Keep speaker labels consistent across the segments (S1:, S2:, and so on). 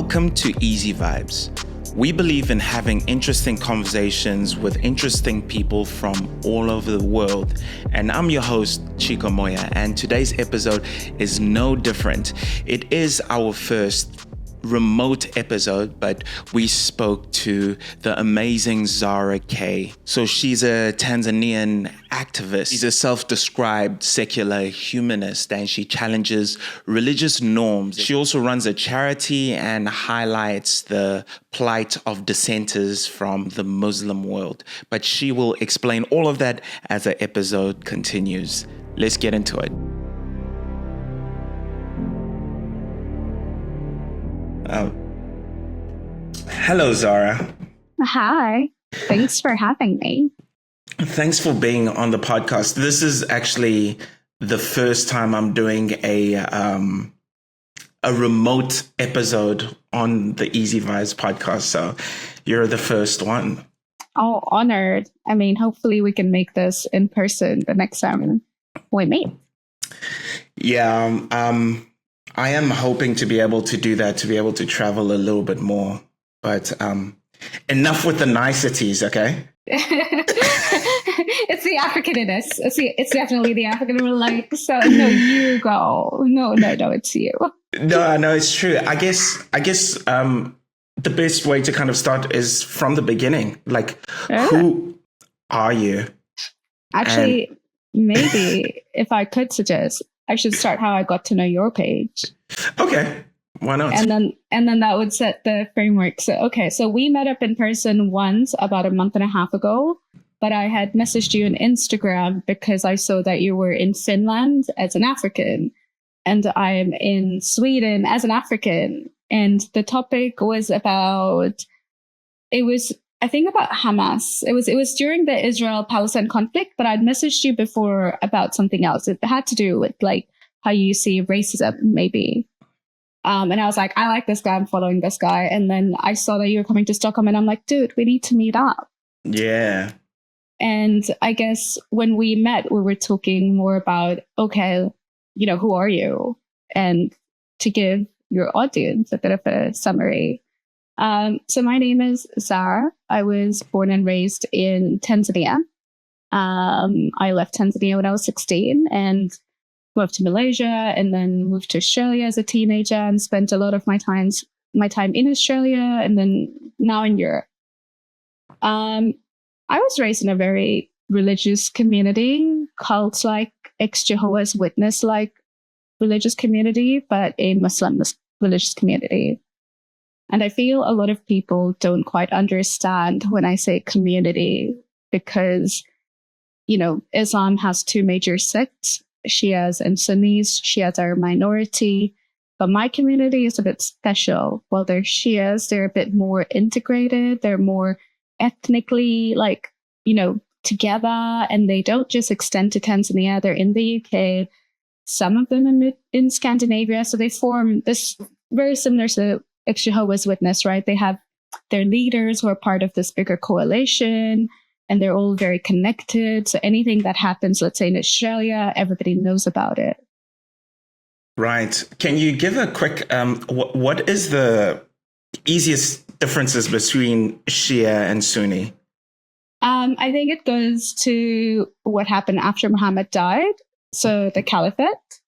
S1: Welcome to Easy Vibes. We believe in having interesting conversations with interesting people from all over the world. And I'm your host, Chico Moya, and today's episode is no different. It is our first remote episode, but we spoke to the amazing Zara K. So she's a Tanzanian activist. She's a self-described secular humanist, and she challenges religious norms. She also runs a charity and highlights the plight of dissenters from the Muslim world. But she will explain all of that as the episode continues. Let's get into it. Hello, Zara.
S2: Hi. Thanks for having me.
S1: Thanks for being on the podcast. This is actually the first time I'm doing a remote episode on the Easy Vibes podcast. So you're the first one.
S2: Oh, honored. I mean, hopefully we can make this in person the next time we meet.
S1: Yeah. I am hoping to be able to do that, to be able to travel a little bit more. But enough with the niceties, okay?
S2: It's the African in us. It's definitely the African. We're like, so no, you go. No, it's you.
S1: No, it's true. I guess the best way to kind of start is from the beginning. Like, Who are you?
S2: Actually, maybe if I could suggest, I should start how I got to know your page.
S1: Okay, why not?
S2: And then that would set the framework. So we met up in person once about a month and a half ago, but I had messaged you on Instagram because I saw that you were in Finland as an African and I'm in Sweden as an African. And the topic was about Hamas. It was during the Israel-Palestine conflict, but I'd messaged you before about something else. It had to do with like how you see racism, maybe. And I was like, I like this guy. I'm following this guy. And then I saw that you were coming to Stockholm, and I'm like, dude, we need to meet up.
S1: Yeah.
S2: And I guess when we met, we were talking more about, okay, who are you? And to give your audience a bit of a summary. So my name is Zara. I was born and raised in Tanzania. I left Tanzania when I was 16 and moved to Malaysia, and then moved to Australia as a teenager and spent a lot of my time in Australia and then now in Europe. I was raised in a very religious community, cult-like, ex-Jehovah's Witness-like religious community, but a Muslim religious community. And I feel a lot of people don't quite understand when I say community because, Islam has two major sects, Shias and Sunnis. Shias are a minority, but my community is a bit special. While they're Shias, they're a bit more integrated. They're more ethnically, together, and they don't just extend to Tanzania. They're in the UK. Some of them are in Scandinavia. So they form this very similar to ex-Jehovah's Witness, right? They have their leaders who are part of this bigger coalition, and they're all very connected. So anything that happens, let's say in Australia, everybody knows about it.
S1: Right. Can you give a quick, what is the easiest differences between Shia and Sunni?
S2: I think it goes to what happened after Muhammad died. So the caliphate.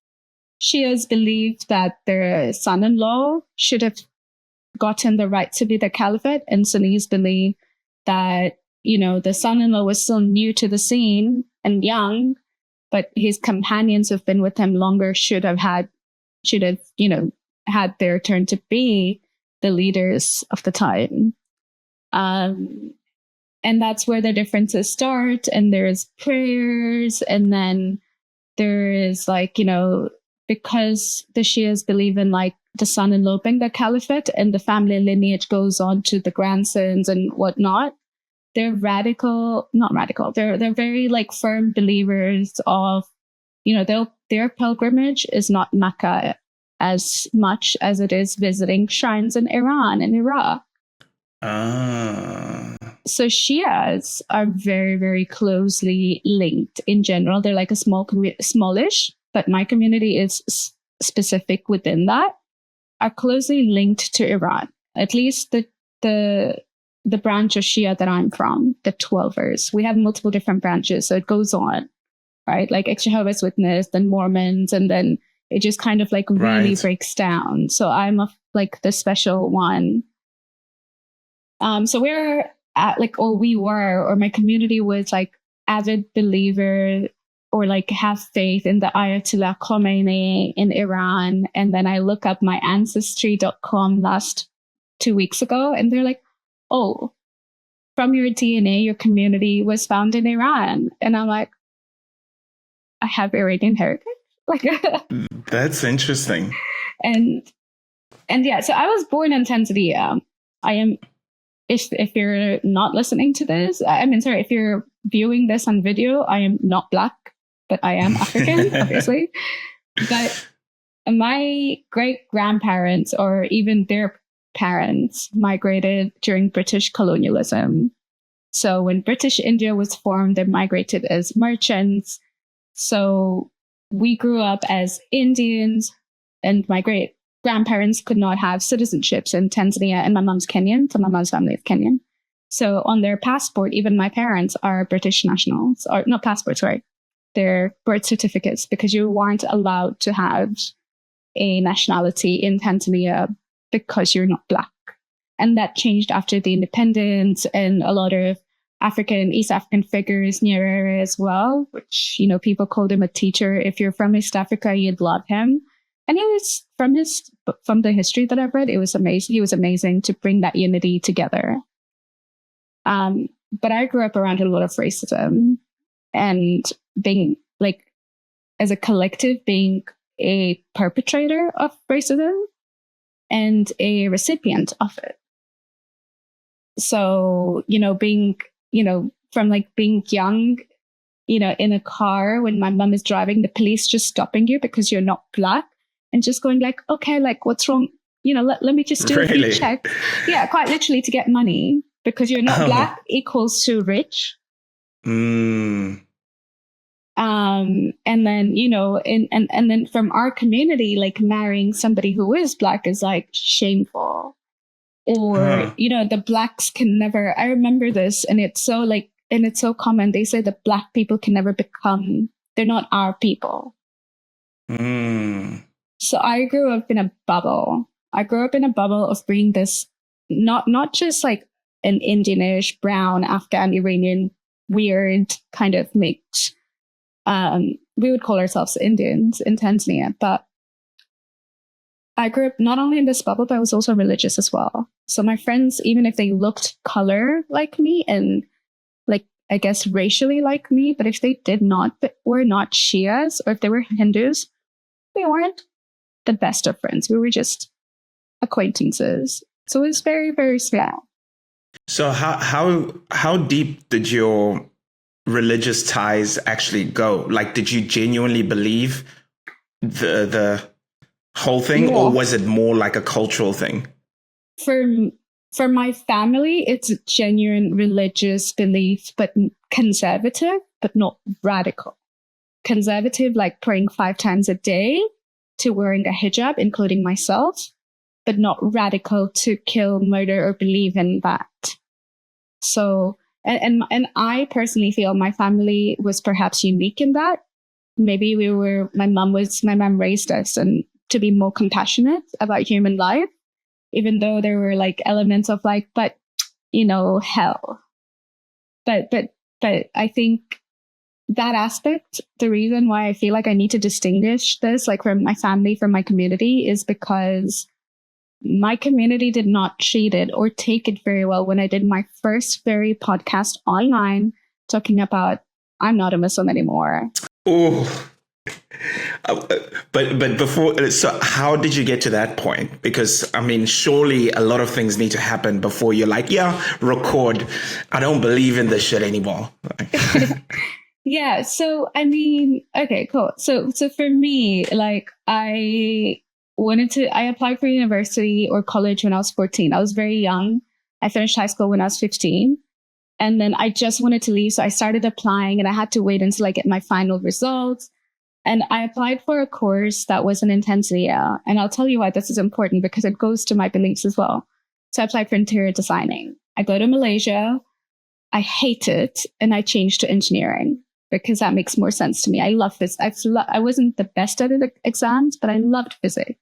S2: Shias believed that their son-in-law should have gotten the right to be the caliphate, and Sunnis believe that, the son-in-law was still new to the scene and young, but his companions who've been with him longer should have had their turn to be the leaders of the time. And that's where the differences start. And there's prayers, and then there is because the Shias believe in the son-in-law being the caliphate and the family lineage goes on to the grandsons and whatnot. They're they're very firm believers of, their pilgrimage is not Mecca as much as it is visiting shrines in Iran and Iraq. So Shias are very, very closely linked in general. They're like a smallish, but my community is specific within that. are closely linked to Iran. At least the branch of Shia that I'm from, the 12ers. We have multiple different branches, so it goes on, right? Like Jehovah's Witness, then Mormons, and then it just kind of like really breaks down. So I'm like the special one. So we're at like, or we were, or my community was like avid believer or like have faith in the Ayatollah Khomeini in Iran. And then I look up my ancestry.com last 2 weeks ago, and they're like, oh, from your DNA, your community was found in Iran. And I'm like, I have Iranian heritage. Like,
S1: that's interesting.
S2: And yeah, so I was born in Tanzania. I am, if you're not listening to this, if you're viewing this on video, I am not Black, but I am African, obviously. But my great grandparents, or even their parents, migrated during British colonialism. So when British India was formed, they migrated as merchants. So we grew up as Indians, and my great grandparents could not have citizenships in Tanzania, and my mom's Kenyan, so my mom's family is Kenyan. So on their passport, even my parents are British nationals, or not passports, sorry, their birth certificates, because you weren't allowed to have a nationality in Tanzania because you're not Black. And that changed after the independence, and a lot of East African figures, Nyerere as well, which, you know, people called him a teacher. If you're from East Africa, you'd love him. And he was from the history that I've read, it was amazing. He was amazing to bring that unity together. But I grew up around a lot of racism, and being like, as a collective, being a perpetrator of racism and a recipient of it. So, you know, being, you know, from like being young, you know, in a car when my mom is driving, the police just stopping you because you're not Black, and just going like, okay, like what's wrong? You know, let me just do a few checks. Yeah, quite literally to get money, because you're not Black equals to rich. And then, you know, and then from our community, like marrying somebody who is Black is like shameful. Or, you know, the Blacks can never, I remember this, and it's so common. They say that Black people can never become, they're not our people. So I grew up in a bubble. I grew up in a bubble of being this, not just like an Indianish, brown, Afghan, Iranian, weird kind of mix. We would call ourselves Indians in Tanzania, but I grew up not only in this bubble, but I was also religious as well. So my friends, even if they looked color like me and like, I guess racially like me, but if they were not Shias, or if they were Hindus, we weren't the best of friends. We were just acquaintances. So it was very, very small.
S1: So how deep did your religious ties actually go? Like, did you genuinely believe the whole thing, or was it more like a cultural thing?
S2: For my family, it's a genuine religious belief, but conservative, but not radical. Conservative, like praying 5 times a day, to wearing a hijab, including myself, but not radical to kill, murder, or believe in that. So, and I personally feel my family was perhaps unique in that. Maybe my mom raised us and to be more compassionate about human life, even though there were like elements of like, but you know, hell. But I think that aspect, the reason why I feel like I need to distinguish this, like from my family, from my community, is because my community did not treat it or take it very well when I did my first very podcast online talking about I'm not a Muslim anymore.
S1: Oh, but before, so how did you get to that point? Because I mean, surely a lot of things need to happen before you're like, yeah, record. I don't believe in this shit anymore.
S2: Yeah. So, I mean, okay, cool. So for me, like I applied for university or college when I was 14. I was very young. I finished high school when I was 15. And then I just wanted to leave. So I started applying, and I had to wait until I get my final results. And I applied for a course that was in Tanzania. And I'll tell you why this is important, because it goes to my beliefs as well. So I applied for interior designing. I go to Malaysia. I hate it. And I changed to engineering because that makes more sense to me. I love physics. I wasn't the best at the exams, but I loved physics.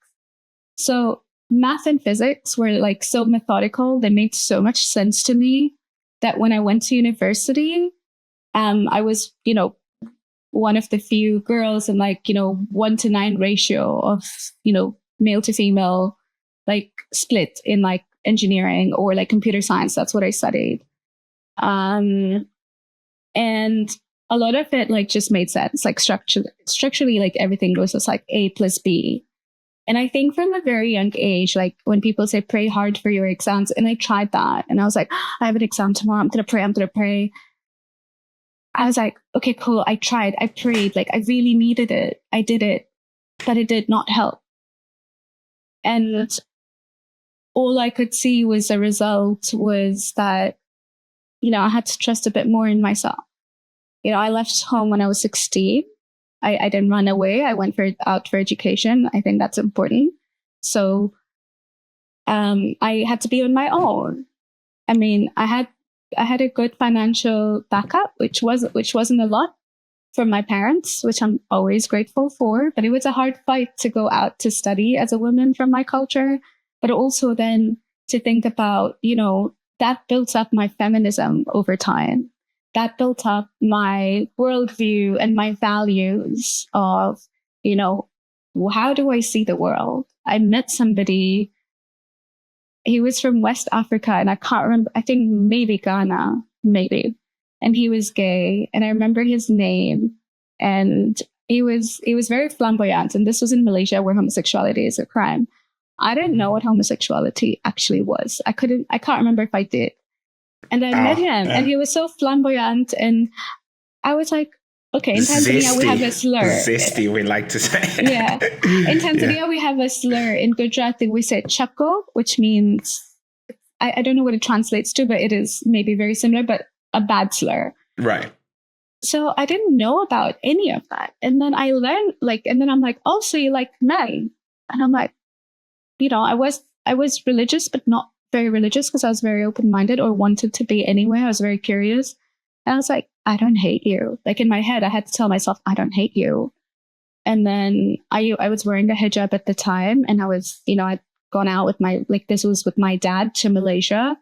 S2: So math and physics were like so methodical. They made so much sense to me that when I went to university, I was, one of the few girls in 1-to-9 ratio of, male to female, split in engineering or computer science. That's what I studied. And a lot of it just made sense, structurally, everything was just A plus B. And I think from a very young age, when people say pray hard for your exams, and I tried that, and I was like, I have an exam tomorrow. I'm going to pray. I was like, okay, cool. I tried. I prayed. I really needed it. I did it, but it did not help. And all I could see was the result was that, I had to trust a bit more in myself. I left home when I was 16. I didn't run away. I went out for education. I think that's important. So I had to be on my own. I mean, I had a good financial backup, which wasn't a lot from my parents, which I'm always grateful for. But it was a hard fight to go out to study as a woman from my culture, but also then to think about, that built up my feminism over time. That built up my worldview and my values of, how do I see the world? I met somebody, he was from West Africa, and I can't remember, I think maybe Ghana, maybe. And he was gay, and I remember his name. And he was very flamboyant. And this was in Malaysia, where homosexuality is a crime. I didn't know what homosexuality actually was. I can't remember if I did. And I met him, and he was so flamboyant, and I was like, okay, in Tanzania we have a slur.
S1: Zesty, we like to say.
S2: Yeah. In Tanzania we have a slur. In Gujarati we say chako, which means, I don't know what it translates to, but it is maybe very similar, but a bad slur.
S1: Right.
S2: So I didn't know about any of that. And then I learned, and then I'm like, oh, so you like men? And I'm like, I was religious, but not very religious, because I was very open-minded, or wanted to be anyway. I was very curious. And I was like, I don't hate you. In my head, I had to tell myself, I don't hate you. And then I was wearing a hijab at the time, and I was, I'd gone out with this was with my dad to Malaysia,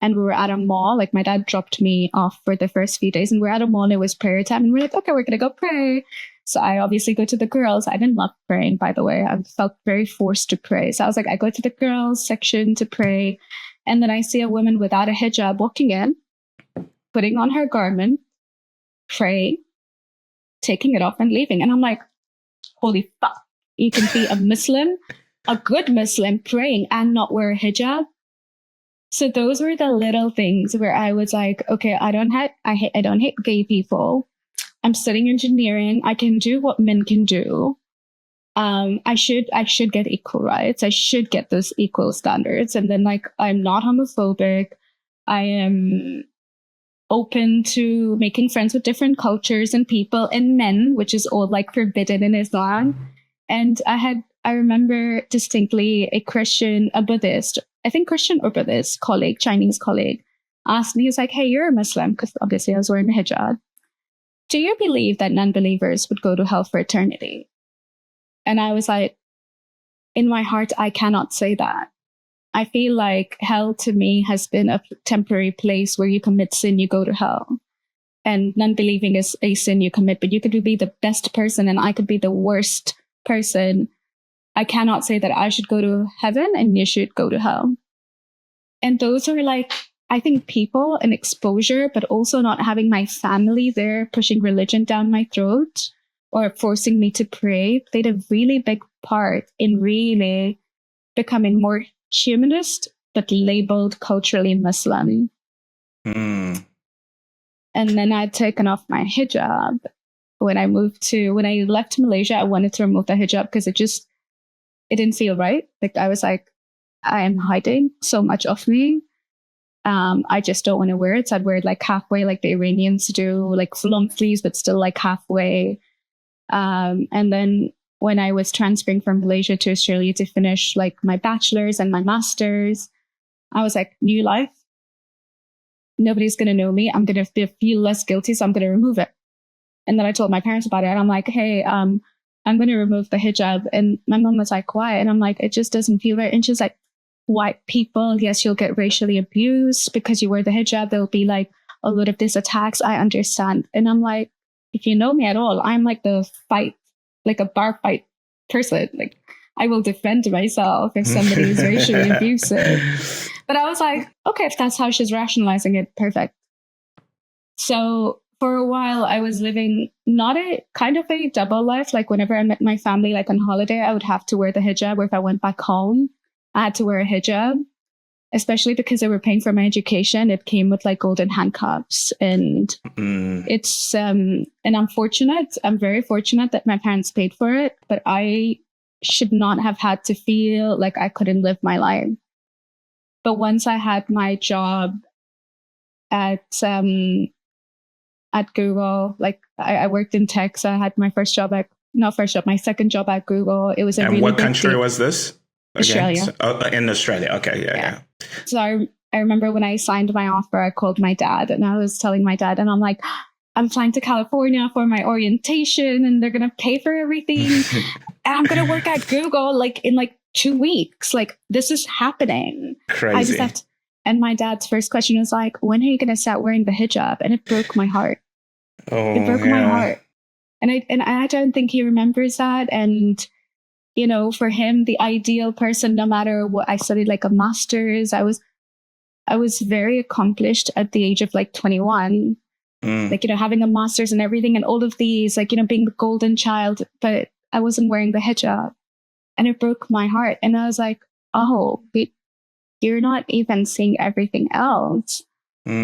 S2: and we were at a mall. My dad dropped me off for the first few days, and we're at a mall, and it was prayer time, and we're like, okay, we're going to go pray. So I obviously go to the girls. I didn't love praying, by the way. I felt very forced to pray. So I was like, I go to the girls section to pray. And then I see a woman without a hijab walking in, putting on her garment, praying, taking it off and leaving. And I'm like, holy fuck. You can be a Muslim, a good Muslim, praying and not wear a hijab. So those were the little things where I was like, okay, I don't hate gay people. I'm studying engineering. I can do what men can do. I should get equal rights. I should get those equal standards. And then I'm not homophobic. I am open to making friends with different cultures and people and men, which is all forbidden in Islam. And I remember distinctly a Buddhist, I think Christian or Buddhist colleague, Chinese colleague, asked me, he was like, hey, you're a Muslim, because obviously I was wearing a hijab. Do you believe that non-believers would go to hell for eternity? And I was like, in my heart, I cannot say that. I feel like hell to me has been a temporary place where you commit sin, you go to hell. And non-believing is a sin you commit, but you could be the best person and I could be the worst person. I cannot say that I should go to heaven and you should go to hell. And those are I think people and exposure, but also not having my family there pushing religion down my throat or forcing me to pray played a really big part in really becoming more humanist, but labeled culturally Muslim.
S1: Mm.
S2: And then I'd taken off my hijab. When I left Malaysia, I wanted to remove the hijab because it didn't feel right. I was like, I am hiding so much of me. I just don't want to wear it. So I'd wear it halfway, like the Iranians do, full on sleeves, but still halfway. And then when I was transferring from Malaysia to Australia to finish like my bachelor's and my master's, I was like, new life. Nobody's going to know me. I'm going to feel less guilty, so I'm going to remove it. And then I told my parents about it. And I'm like, hey, I'm going to remove the hijab. And my mom was like, why? And I'm like, it just doesn't feel right. And she's like, white people, yes, you'll get racially abused because you wear the hijab. There'll be like a lot of these attacks. I understand. And I'm like, if you know me at all, I'm like the fight, like a bar fight person. Like I will defend myself if somebody is racially abusive. But I was like, okay, if that's how she's rationalizing it, perfect. So for a while, I was living not a kind of a double life. Like whenever I met my family, like on holiday, I would have to wear the hijab. Or if I went back home, I had to wear a hijab, especially because they were paying for my education. It came with like golden handcuffs. And it's, and I'm fortunate. I'm very fortunate that my parents paid for it. But I should not have had to feel like I couldn't live my life. But once I had my job at Google, like I worked in tech, so I had my my second job at Google. It was a
S1: and
S2: really
S1: what
S2: big
S1: country
S2: deal.
S1: was this?
S2: Australia.
S1: In Australia. Okay. Yeah.
S2: So I remember when I signed my offer, I called my dad and I was telling my dad, and I'm like, I'm flying to California for my orientation and they're going to pay for everything. And I'm going to work at Google like in like 2 weeks. Like this is happening.
S1: Crazy.
S2: I just have to. And my dad's first question was like, when are you going to start wearing the hijab? And it broke my heart. It broke my heart. And I don't think he remembers that. And, you know, for him, the ideal person, no matter what, I studied like a master's. I was very accomplished at the age of like 21. Like, you know, having a master's and everything and all of these, like, you know, being the golden child, but I wasn't wearing the hijab. And it broke my heart. And I was like, oh, but you're not even seeing everything else.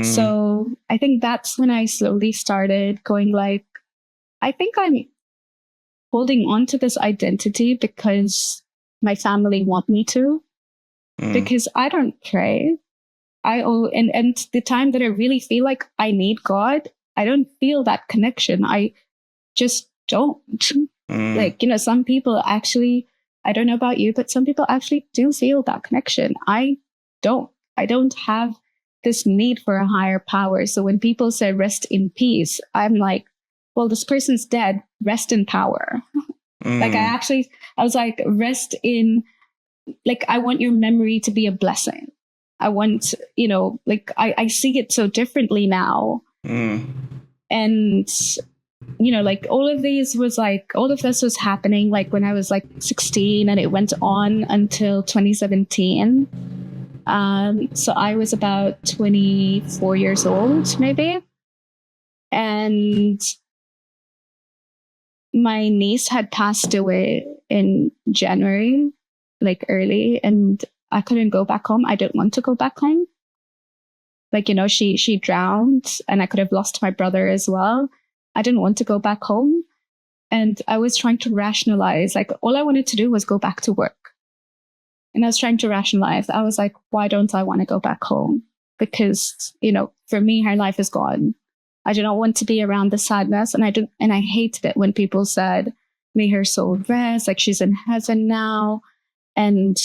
S2: So I think that's when I slowly started going like, I think I'm holding on to this identity because my family want me to, because I don't pray. And the time that I really feel like I need God, I don't feel that connection. I just don't. Like, you know, some people actually, I don't know about you, but some people actually do feel that connection. I don't have this need for a higher power. So when people say rest in peace, I'm like, well, this person's dead. Rest in power. Like I was like, rest in, like, I want your memory to be a blessing. I want, you know, like I see it so differently now. And, you know, like all of this was happening like when I was like 16 and it went on until 2017. So I was about 24 years old, maybe. And my niece had passed away in January, like early, and I couldn't go back home. I didn't want to go back home. Like, you know, she drowned and I could have lost my brother as well. I didn't want to go back home. And I was trying to rationalize, like all I wanted to do was go back to work. And I was trying to rationalize. I was like, why don't I want to go back home? Because, you know, for me, her life is gone. I do not want to be around the sadness. And I hated it when people said, may her soul rest, like she's in heaven now. And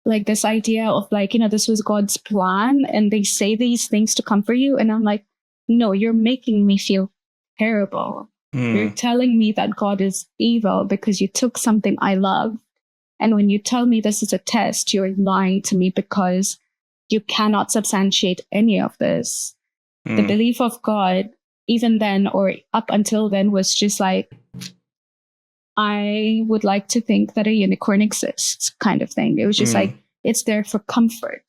S2: like this idea of like, you know, this was God's plan. And they say these things to comfort you. And I'm like, no, you're making me feel terrible. You're telling me that God is evil because you took something I love. And when you tell me this is a test, you're lying to me because you cannot substantiate any of this. The belief of God, even then or up until then, was just like, I would like to think that a unicorn exists kind of thing. It was just like, it's there for comfort.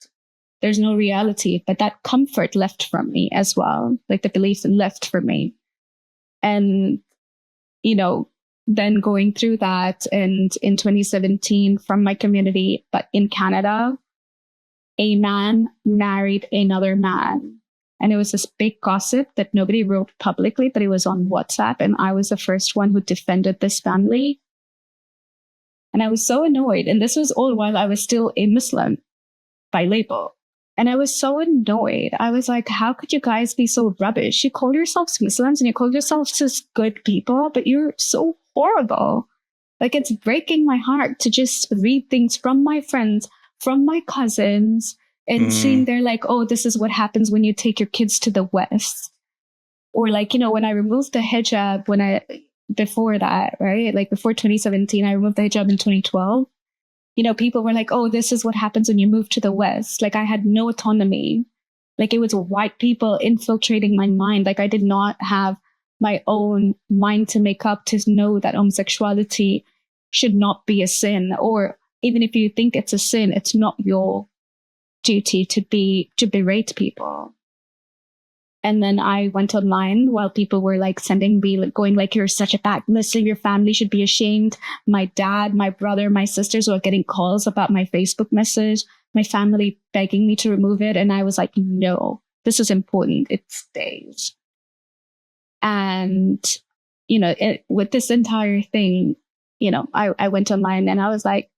S2: There's no reality, but that comfort left from me as well. Like the belief left from me. And, you know, then going through that, and in 2017 from my community, but in Canada, a man married another man. And it was this big gossip that nobody wrote publicly, but it was on WhatsApp. And I was the first one who defended this family. And I was so annoyed. And this was all while I was still a Muslim by label. And I was so annoyed. I was like, how could you guys be so rubbish? You call yourselves Muslims and you call yourselves just good people, but you're so horrible. Like, it's breaking my heart to just read things from my friends, from my cousins, and seeing they're like, oh, this is what happens when you take your kids to the West. Or like, when I removed the hijab, before that, right? Like before 2017, I removed the hijab in 2012. People were like, oh, this is what happens when you move to the West. Like, I had no autonomy. Like, it was white people infiltrating my mind. Like, I did not have my own mind to make up to know that homosexuality should not be a sin. Or even if you think it's a sin, it's not your duty to berate people. And then I went online while people were like sending me, like, going like, you're such a bad Muslim, your family should be ashamed. My dad, my brother, my sisters were getting calls about my Facebook message, my family begging me to remove it. And I was like, no, this is important. It stays. And, with this entire thing, I went online and I was like,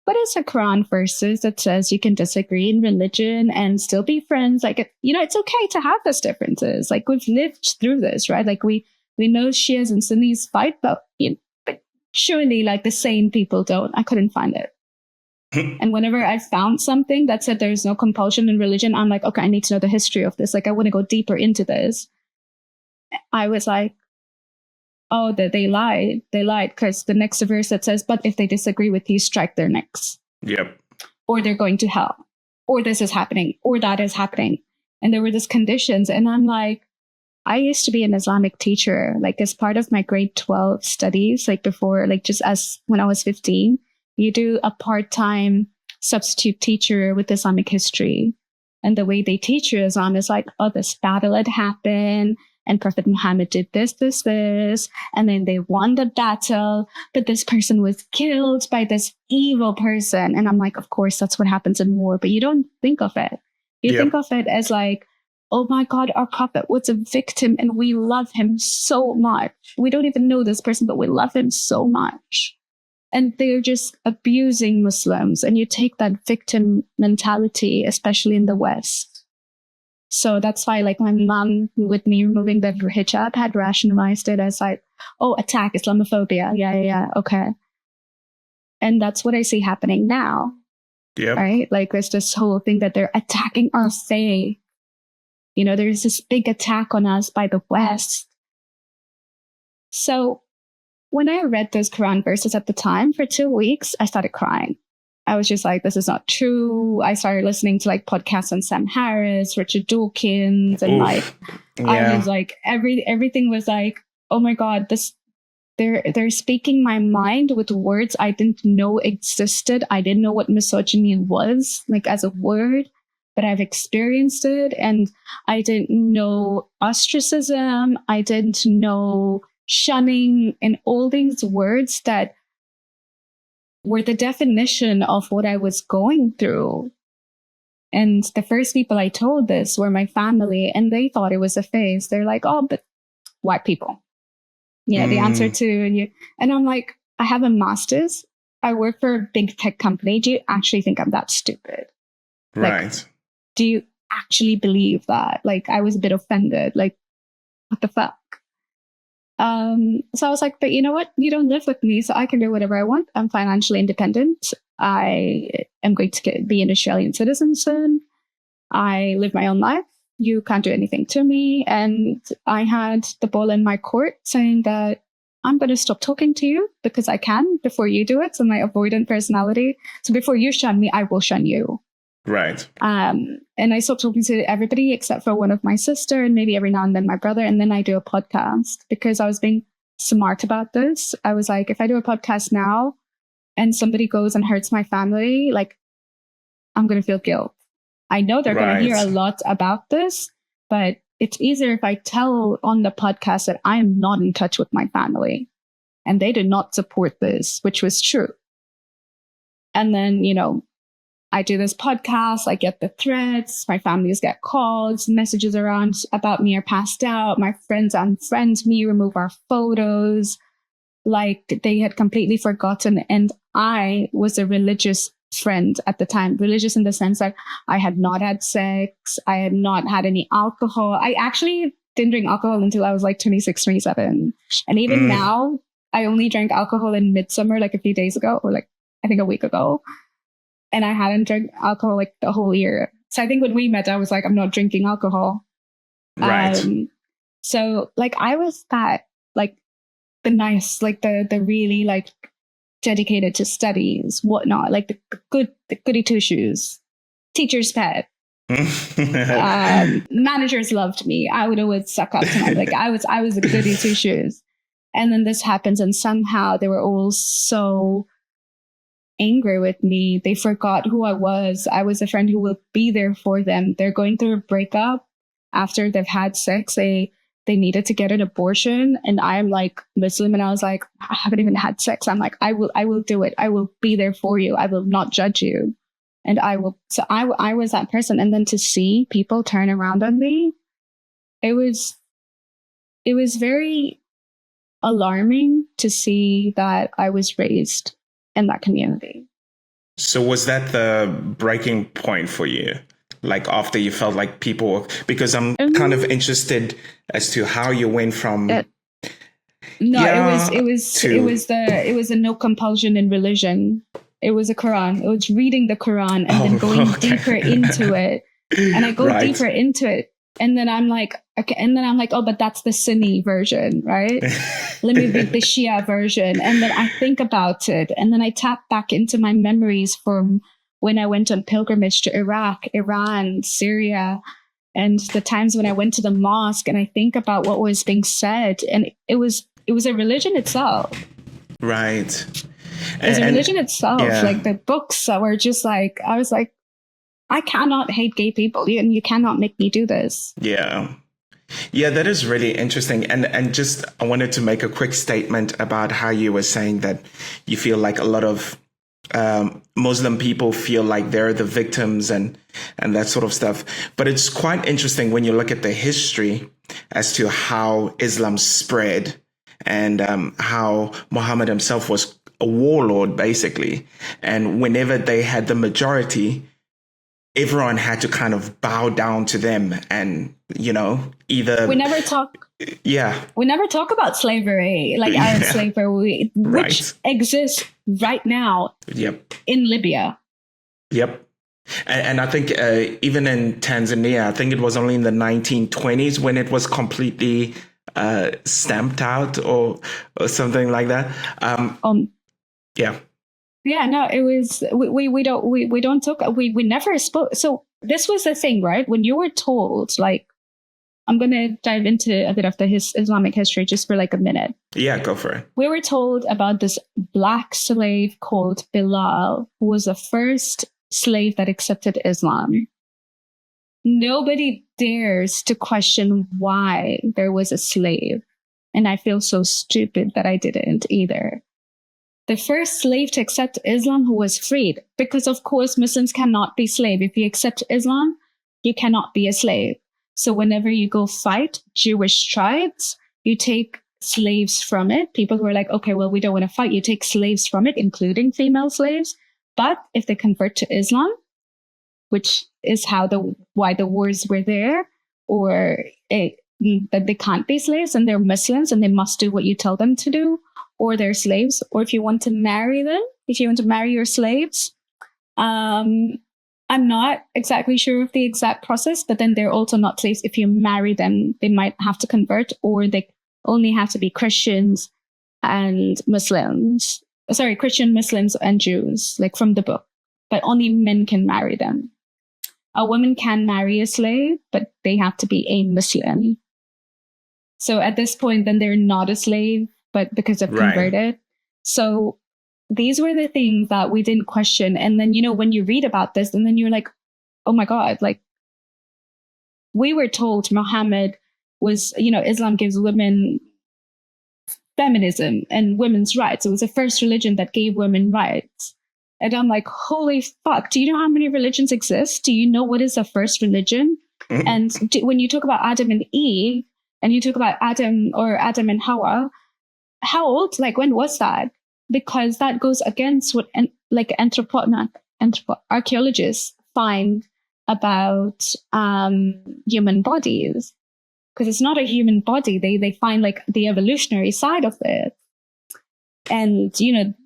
S2: what is the Quran verses that says you can disagree in religion and still be friends? Like, it's okay to have those differences. Like, we've lived through this, right? Like, we know Shias and Sunnis fight, but surely, like, the sane people don't. I couldn't find it. And whenever I found something that said there's no compulsion in religion, I'm like, okay, I need to know the history of this. Like, I want to go deeper into this. I was like, oh, that they lied. They lied because the next verse that says, but if they disagree with you, strike their necks.
S1: Yep.
S2: Or they're going to hell. Or this is happening. Or that is happening. And there were these conditions. And I'm like, I used to be an Islamic teacher, like as part of my grade 12 studies, like before, like just as when I was 15, you do a part-time substitute teacher with Islamic history. And the way they teach you Islam is like, oh, this battle had happened. And Prophet Muhammad did this, and then they won the battle, but this person was killed by this evil person. And I'm like, of course, that's what happens in war, but you don't think of it. You think of it as like, oh my God, our Prophet was a victim and we love him so much. We don't even know this person, but we love him so much. And they're just abusing Muslims. And you take that victim mentality, especially in the West. So that's why, like, my mom, with me removing the hijab, had rationalized it as like, oh, attack Islamophobia. Yeah. Okay. And that's what I see happening now. Yeah. Right? Like, there's this whole thing that they're attacking our faith. There's this big attack on us by the West. So when I read those Quran verses at the time, for 2 weeks, I started crying. I was just like, this is not true. I started listening to like podcasts on Sam Harris, Richard Dawkins, and I was like, everything was like, oh my God, they're speaking my mind with words I didn't know existed. I didn't know what misogyny was, like, as a word, but I've experienced it. And I didn't know ostracism. I didn't know shunning, and all these words that were the definition of what I was going through. And the first people I told this were my family, and they thought it was a phase. They're like, oh, but white people. Yeah, the answer to you. And I'm like, I have a master's. I work for a big tech company. Do you actually think I'm that stupid?
S1: Right.
S2: Like, do you actually believe that? Like, I was a bit offended. Like, what the fuck? So I was like, but you know what? You don't live with me, so I can do whatever I want. I'm financially independent. I am going to be an Australian citizen soon. I live my own life. You can't do anything to me. And I had the ball in my court saying that I'm going to stop talking to you because I can before you do it. So my avoidant personality. So before you shun me, I will shun you.
S1: Right.
S2: And I stopped talking to everybody except for one of my sister and maybe every now and then my brother. And then I do a podcast because I was being smart about this. I was like, if I do a podcast now and somebody goes and hurts my family, like, I'm going to feel guilt. I know they're going to hear a lot about this, but it's easier if I tell on the podcast that I am not in touch with my family and they did not support this, which was true. And then, I do this podcast, I get the threats, my families get calls, messages around about me are passed out, my friends unfriend me, remove our photos, like they had completely forgotten. And I was a religious friend at the time, religious in the sense that I had not had sex, I had not had any alcohol. I actually didn't drink alcohol until I was like 26, 27. And even now, I only drank alcohol in midsummer, like a few days ago, or like I think a week ago. And I hadn't drank alcohol like the whole year. So I think when we met, I was like, I'm not drinking alcohol.
S1: Right.
S2: So like I was that like the nice, like the really like dedicated to studies, whatnot, like the goody two shoes, teacher's pet. Managers loved me. I would always suck up to my like I was a goody two shoes. And then this happens, and somehow they were all so angry with me. They forgot who I was. I was a friend who will be there for them. They're going through a breakup after they've had sex. They needed to get an abortion, and I'm like Muslim, and I was like, I haven't even had sex. I'm like, I will do it. I will be there for you. I will not judge you. And I will. So I was that person. And then to see people turn around on me, it was very alarming to see that I was raised in that community.
S1: So was that the breaking point for you? Like after you felt like people, because I'm kind of interested as to how you went from.
S2: It was a no compulsion in religion. It was a Quran. It was reading the Quran and then going deeper into it. And I go deeper into it. And then I'm like, okay. And then I'm like, oh, but that's the Sunni version, right? Let me read the Shia version. And then I think about it. And then I tap back into my memories from when I went on pilgrimage to Iraq, Iran, Syria, and the times when I went to the mosque, and I think about what was being said. And it was a religion itself.
S1: Right.
S2: It's a religion itself. Yeah. Like the books that were just like, I was like, I cannot hate gay people, and you cannot make me do this.
S1: Yeah. Yeah, that is really interesting. And just, I wanted to make a quick statement about how you were saying that you feel like a lot of Muslim people feel like they're the victims and that sort of stuff. But it's quite interesting when you look at the history as to how Islam spread and how Muhammad himself was a warlord, basically. And whenever they had the majority, everyone had to kind of bow down to them and, either...
S2: We never talk about slavery, like Arab slavery, which exists right now in Libya.
S1: Yep. And I think even in Tanzania, I think it was only in the 1920s when it was completely stamped out or something like that. Yeah.
S2: Yeah, no, it was, we don't talk, we never spoke. So this was the thing, right? When you were told, like, I'm going to dive into a bit of the Islamic history just for like a minute.
S1: Yeah, go for it.
S2: We were told about this black slave called Bilal, who was the first slave that accepted Islam. Nobody dares to question why there was a slave. And I feel so stupid that I didn't either. The first slave to accept Islam who was freed, because of course Muslims cannot be slave. If you accept Islam, you cannot be a slave. So whenever you go fight Jewish tribes, you take slaves from it. People who are like, okay, well, we don't want to fight. You take slaves from it, including female slaves. But if they convert to Islam, which is why the wars were there, or that they can't be slaves and they're Muslims and they must do what you tell them to do, or they're slaves, or if you want to marry them, if you want to marry your slaves, I'm not exactly sure of the exact process, but then they're also not slaves. If you marry them, they might have to convert, or they only have to be Christians and Muslims. Sorry, Christian, Muslims, and Jews, like from the book. But only men can marry them. A woman can marry a slave, but they have to be a Muslim. So at this point, then they're not a slave, but because they've converted. So these were the things that we didn't question. And then, when you read about this, and then you're like, oh my God, like we were told Muhammad was, Islam gives women feminism and women's rights. It was the first religion that gave women rights. And I'm like, holy fuck, do you know how many religions exist? Do you know what is the first religion? Mm-hmm. And when you talk about Adam and Eve, and you talk about Adam and Hawa, how old? Like, when was that? Because that goes against what archaeologists find about human bodies. Because it's not a human body. They find like the evolutionary side of it. And,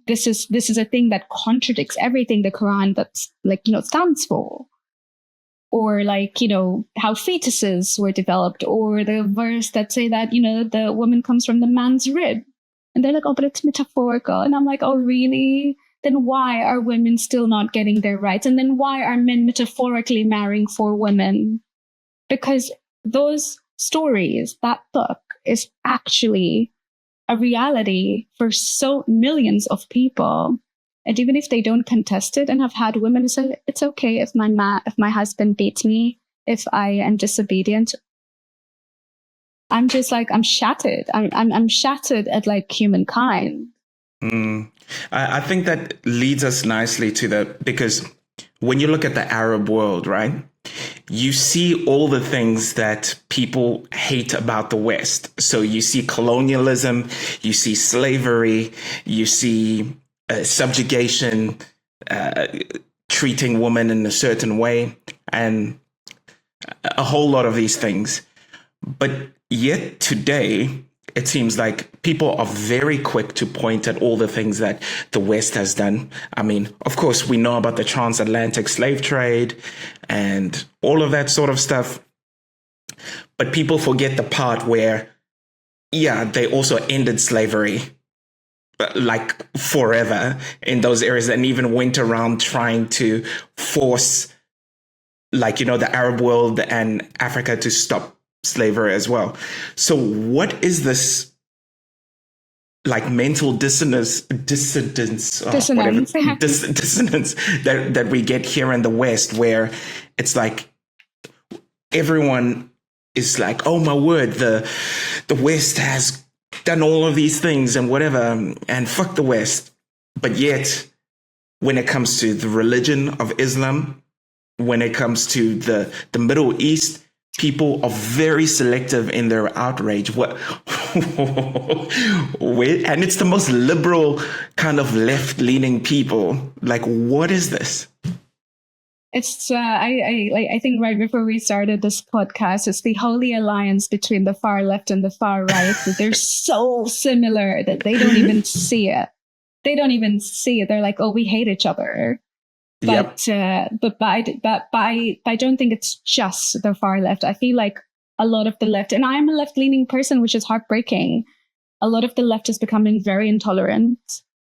S2: this is a thing that contradicts everything the Quran that's stands for. Or how fetuses were developed, or the verse that say that, the woman comes from the man's rib. And they're like, oh, but it's metaphorical. And I'm like, oh, really? Then why are women still not getting their rights? And then why are men metaphorically marrying 4 women? Because those stories, that book is actually a reality for so millions of people. And even if they don't contest it and have had women who say, it's okay if my husband beats me, if I am disobedient, I'm just like, I'm shattered. I'm shattered at humankind.
S1: I think that leads us nicely to because when you look at the Arab world, right, you see all the things that people hate about the West. So you see colonialism, you see slavery, you see subjugation, treating women in a certain way, and a whole lot of these things. But yet today, it seems like people are very quick to point at all the things that the West has done. I mean, of course, we know about the transatlantic slave trade and all of that sort of stuff. But people forget the part where, they also ended slavery forever in those areas, and even went around trying to force the Arab world and Africa to stop slavery as well. So what is this mental dissonance that we get here in the West, where it's like everyone is like, oh my word, the West has done all of these things and whatever, and fuck the West. But yet, when it comes to the religion of Islam, when it comes to the Middle East, people are very selective in their outrage. And it's the most liberal kind of left-leaning people. What is this?
S2: It's I think right before we started this podcast, it's the holy alliance between the far left and the far right. They're so similar that they don't even see it. They're like, oh, we hate each other. But I don't think it's just the far left. I feel like a lot of the left, and I'm a left-leaning person, which is heartbreaking. A lot of the left is becoming very intolerant.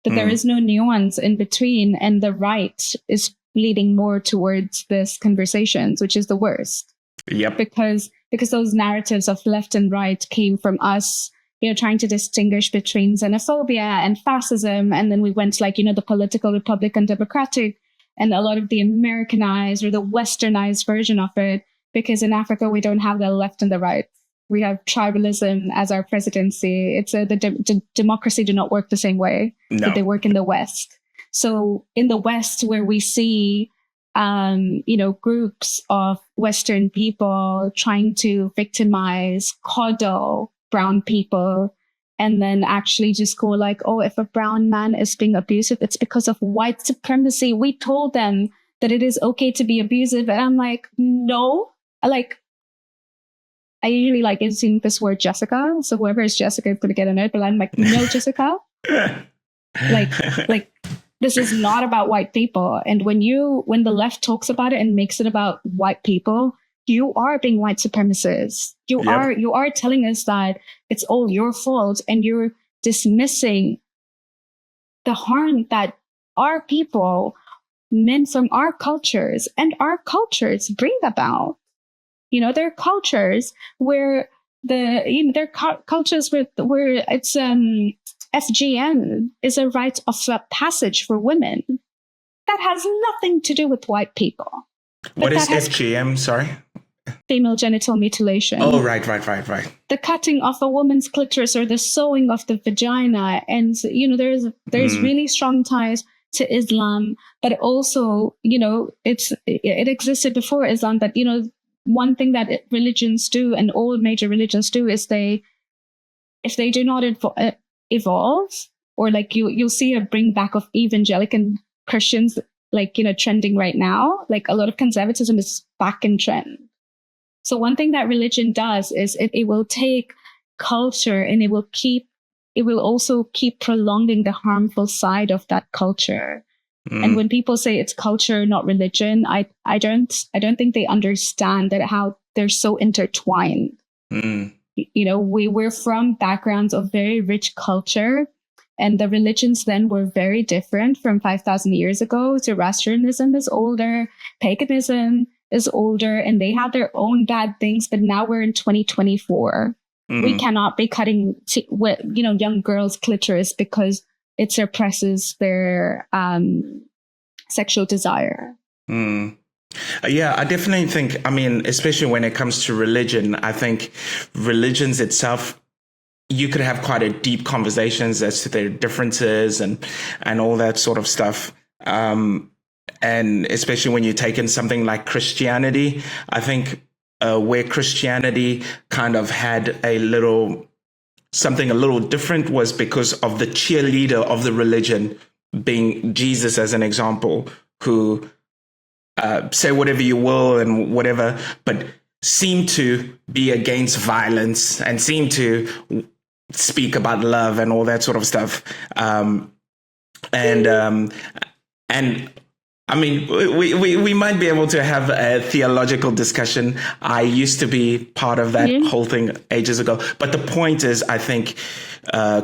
S2: That there is no nuance in between, and the right is leading more towards this conversations, which is the worst.
S1: Yep.
S2: Because those narratives of left and right came from us, trying to distinguish between xenophobia and fascism, and then we went the political Republican Democratic, and a lot of the Americanized or the Westernized version of it. Because in Africa we don't have the left and the right. We have tribalism as our presidency. It's the democracy do not work the same way that they work in the West. So in the West, where we see, groups of Western people trying to victimize, coddle brown people, and then actually just go oh, if a brown man is being abusive, it's because of white supremacy. We told them that it is okay to be abusive. And I'm like, no. I usually using this word Jessica. So whoever is Jessica is going to get a note, but I'm like, no, Jessica. This is not about white people. And when the left talks about it and makes it about white people, you are being white supremacists. You are telling us that it's all your fault, and you're dismissing the harm that our people, men from our cultures and our cultures bring about. There are cultures where cultures where it's FGM is a rite of passage for women. That has nothing to do with white people.
S1: What is FGM? Sorry?
S2: Female genital mutilation.
S1: Oh, right.
S2: The cutting of a woman's clitoris or the sewing of the vagina. And, there's really strong ties to Islam, but also, it existed before Islam, but, one thing that religions do, and all major religions do, is if they do not evolve, or you'll see a bring back of evangelical Christians, trending right now. A lot of conservatism is back in trend. So one thing that religion does is it will take culture and it will keep it will also keep prolonging the harmful side of that culture. And when people say it's culture, not religion, I don't think they understand that how they're so intertwined. We're from backgrounds of very rich culture, and the religions then were very different from 5,000 years ago. Zoroastrianism is older, paganism is older, and they had their own bad things. But now we're in 2024. We cannot be cutting, young girls' clitoris because it suppresses their sexual desire.
S1: Yeah, I definitely think, especially when it comes to religion, I think religions itself, you could have quite a deep conversations as to their differences and all that sort of stuff. And especially when you take in something like Christianity, I think where Christianity kind of had something a little different was because of the cheerleader of the religion being Jesus, as an example, who say whatever you will and whatever, but seem to be against violence and seem to speak about love and all that sort of stuff. We might be able to have a theological discussion. I used to be part of that whole thing ages ago. But the point is, I think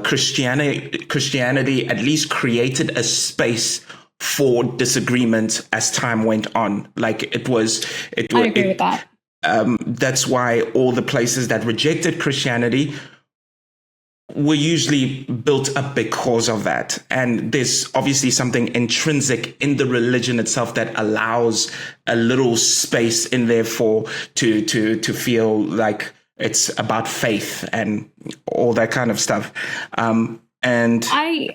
S1: Christianity at least created a space for disagreement as time went on. Like I agree with that. That's why all the places that rejected Christianity were usually built up because of that. And there's obviously something intrinsic in the religion itself that allows a little space in there to feel like it's about faith and all that kind of stuff. And
S2: I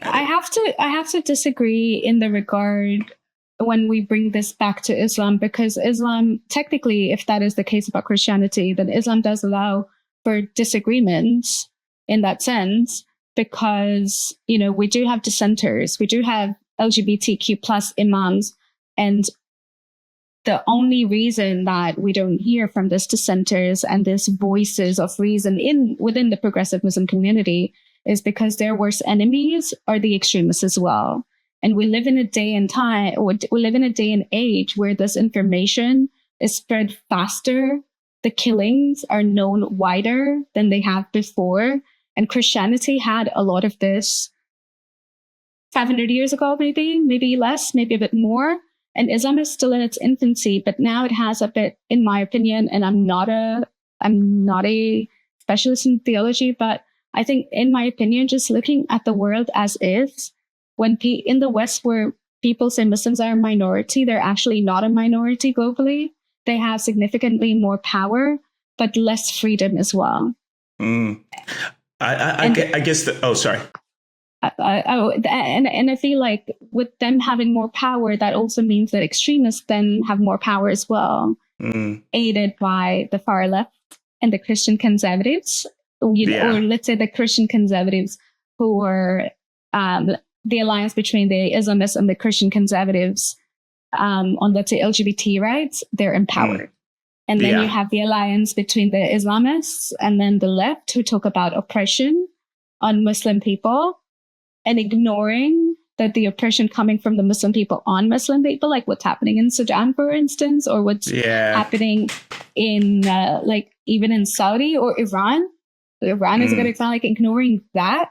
S2: have to disagree in the regard when we bring this back to Islam, because Islam, technically, if that is the case about Christianity, then Islam does allow for disagreements in that sense, because, we do have dissenters, we do have LGBTQ plus imams, and the only reason that we don't hear from these dissenters and these voices of reason within the progressive Muslim community is because their worst enemies are the extremists as well. And we live in a day and age where this information is spread faster. The killings are known wider than they have before. And Christianity had a lot of this 500 years ago, maybe less, maybe a bit more. And Islam is still in its infancy, but now it has a bit, in my opinion, and I'm not a specialist in theology, but I think, in my opinion, just looking at the world as is, when in the West, where people say Muslims are a minority, they're actually not a minority globally. They have significantly more power, but less freedom as well.
S1: I guess. Sorry.
S2: And I feel like with them having more power, that also means that extremists then have more power as well, aided by the far left and the Christian conservatives, or let's say the Christian conservatives who were the alliance between the Islamists and the Christian conservatives on, let's say, LGBT rights. They're empowered. And then you have the alliance between the Islamists and then the left, who talk about oppression on Muslim people and ignoring that the oppression coming from the Muslim people on Muslim people, like what's happening in Sudan, for instance, or what's happening in even in Saudi or Iran. Iran is a good example, like ignoring that.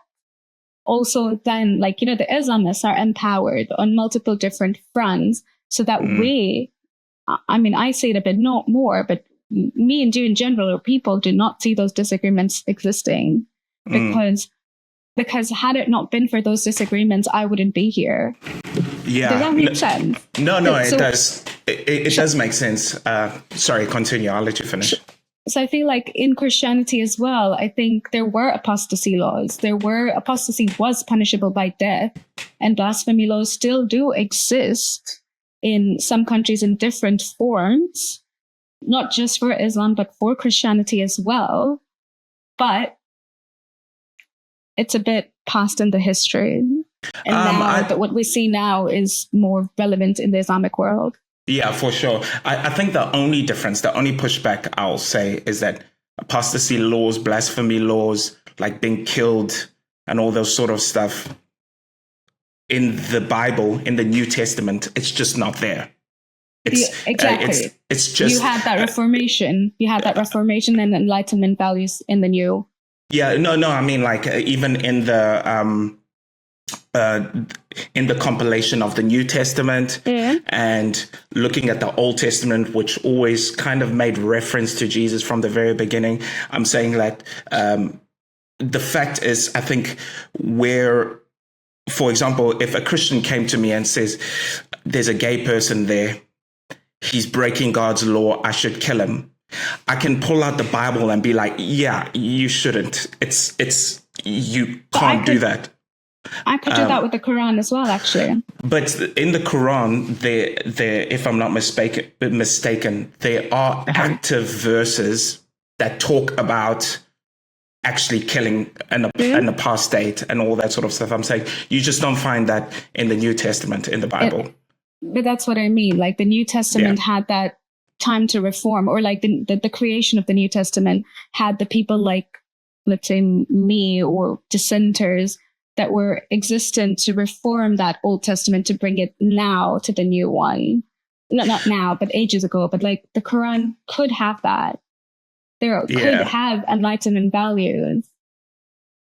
S2: Also, then, the Islamists are empowered on multiple different fronts so that I say it a bit more, but me and you in general, or people, do not see those disagreements existing because had it not been for those disagreements, I wouldn't be here.
S1: Yeah.
S2: Does that make sense?
S1: No, it does. It does make sense. Sorry, continue. I'll let you finish.
S2: So I feel like in Christianity as well, I think there were apostasy laws. Apostasy was punishable by death, and blasphemy laws still do exist in some countries in different forms, not just for Islam, but for Christianity as well. But it's a bit past in the history. And but what we see now is more relevant in the Islamic world.
S1: Yeah, for sure. I think the only difference, the only pushback I'll say is that apostasy laws, blasphemy laws, like being killed and all those sort of stuff in the Bible, in the New Testament, it's just not there.
S2: Exactly.
S1: It's just
S2: you had that Reformation. You had that Reformation and Enlightenment values in the New.
S1: Yeah, no. I mean, like even in the compilation of the New Testament and looking at the Old Testament, which always kind of made reference to Jesus from the very beginning. I'm saying that the fact is, I think where, for example, if a Christian came to me and says, there's a gay person there, he's breaking God's law, I should kill him, I can pull out the Bible and be like, yeah, you shouldn't. You can't do that.
S2: I could do that with the Quran as well, actually.
S1: But in the Quran, there, if I'm not mistaken, there are active verses that talk about actually killing an apostate and all that sort of stuff. I'm saying you just don't find that in the New Testament, in the Bible.
S2: But that's what I mean. Like the New Testament had that time to reform, or like the creation of the New Testament had the people like, let's say, me or dissenters that were existent to reform that Old Testament to bring it now to the new one. Not now, but ages ago. But like the Quran could have that. There could have enlightenment values,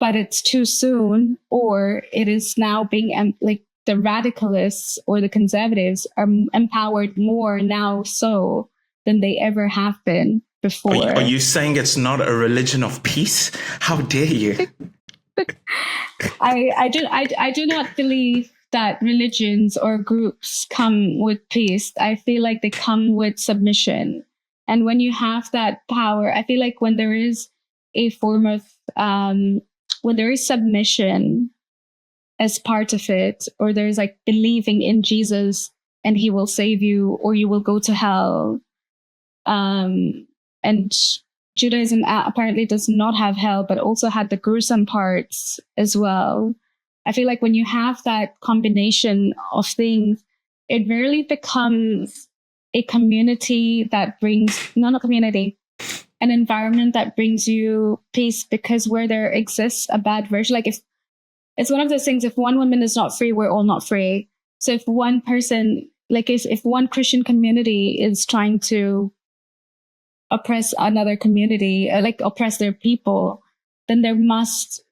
S2: but it's too soon, or it is now being like the radicalists or the conservatives are empowered more now so than they ever have been before.
S1: Are you saying it's not a religion of peace? How dare you?
S2: I do not believe that religions or groups come with peace. I feel like they come with submission. And when you have that power, I feel like when there is a form of, when there is submission as part of it, or there's like believing in Jesus and he will save you or you will go to hell. And Judaism apparently does not have hell, but also had the gruesome parts as well. I feel like when you have that combination of things, it really becomes a community that brings, not a community, an environment that brings you peace, because where there exists a bad version, like if it's one of those things, if one woman is not free, we're all not free. So if one person, like if one Christian community is trying to oppress another community, like oppress their people, then there must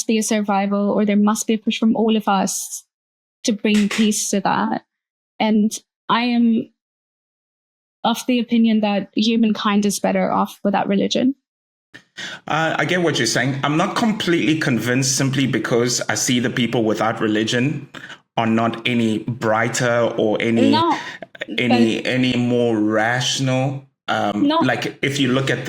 S2: be a survival, or there must be a push from all of us to bring peace to that. And I am of the opinion that humankind is better off without religion.
S1: I get what you're saying. I'm not completely convinced, simply because I see the people without religion are not any brighter or any more rational. Like if you look at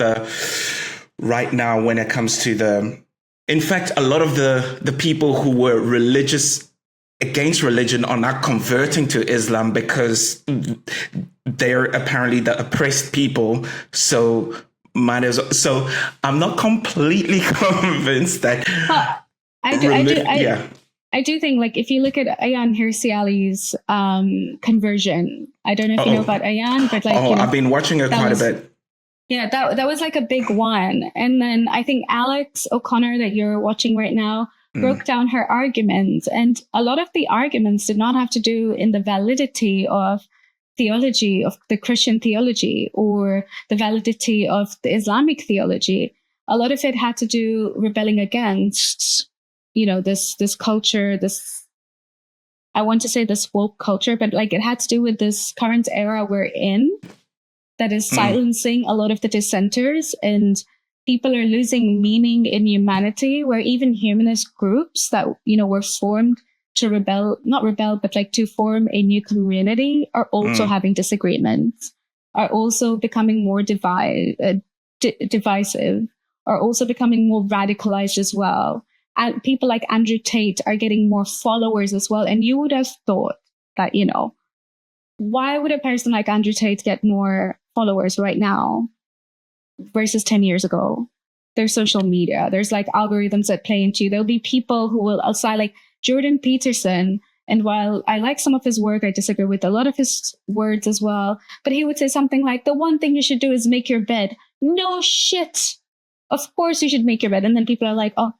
S1: right now, when it comes to in fact, a lot of the people who were religious against religion are now converting to Islam because they're apparently the oppressed people. So I'm not completely convinced that.
S2: I do think, like, if you look at Ayaan Hirsi Ali's conversion, I don't know if you know about Ayaan, but like,
S1: I've been watching her quite a bit.
S2: Yeah, that was like a big one. And then I think Alex O'Connor, that you're watching right now, broke down her arguments. And a lot of the arguments did not have to do in the validity of theology, of the Christian theology, or the validity of the Islamic theology. A lot of it had to do rebelling against, this culture, I want to say this woke culture, but like it had to do with this current era we're in that is silencing a lot of the dissenters, and people are losing meaning in humanity, where even humanist groups that, were formed to not rebel, but like to form a new community are also having disagreements, are also becoming more divisive, are also becoming more radicalized as well. And people like Andrew Tate are getting more followers as well. And you would have thought that, why would a person like Andrew Tate get more followers right now versus 10 years ago? There's social media. There's like algorithms that play into you. There'll be people who will outside, like Jordan Peterson. And while I like some of his work, I disagree with a lot of his words as well. But he would say something like, the one thing you should do is make your bed. No shit. Of course you should make your bed. And then people are like, oh,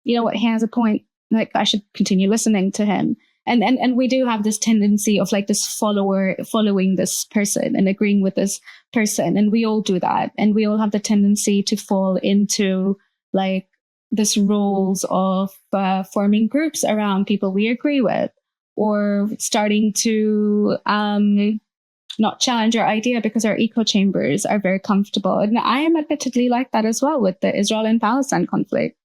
S2: you know what, he has a point. Like, I should continue listening to him. And we do have this tendency of like this following this person and agreeing with this person. And we all do that. And we all have the tendency to fall into like this roles of forming groups around people we agree with, or starting to not challenge our idea because our echo chambers are very comfortable. And I am admittedly like that as well with the Israel and Palestine conflict.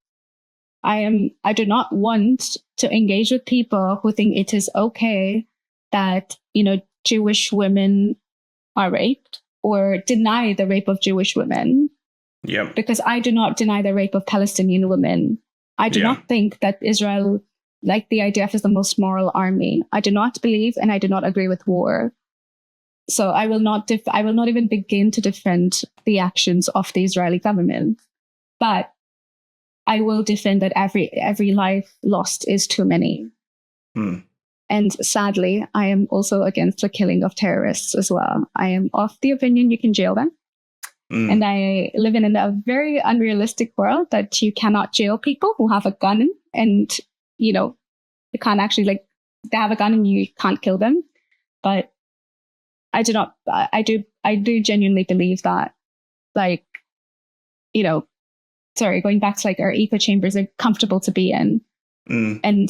S2: I do not want to engage with people who think it is okay that, you know, Jewish women are raped, or deny the rape of Jewish women.
S1: Yeah.
S2: Because I do not deny the rape of Palestinian women. I do not think that Israel, like the IDF, is the most moral army. I do not believe and I do not agree with war. So I will not even begin to defend the actions of the Israeli government. But I will defend that every life lost is too many. And sadly, I am also against the killing of terrorists as well. I am of the opinion you can jail them. And I live in a very unrealistic world that you cannot jail people who have a gun, and, you know, you can't actually, like, they have a gun and you can't kill them. But I do genuinely believe that, like, you know, sorry, going back to like our echo chambers are comfortable to be in. And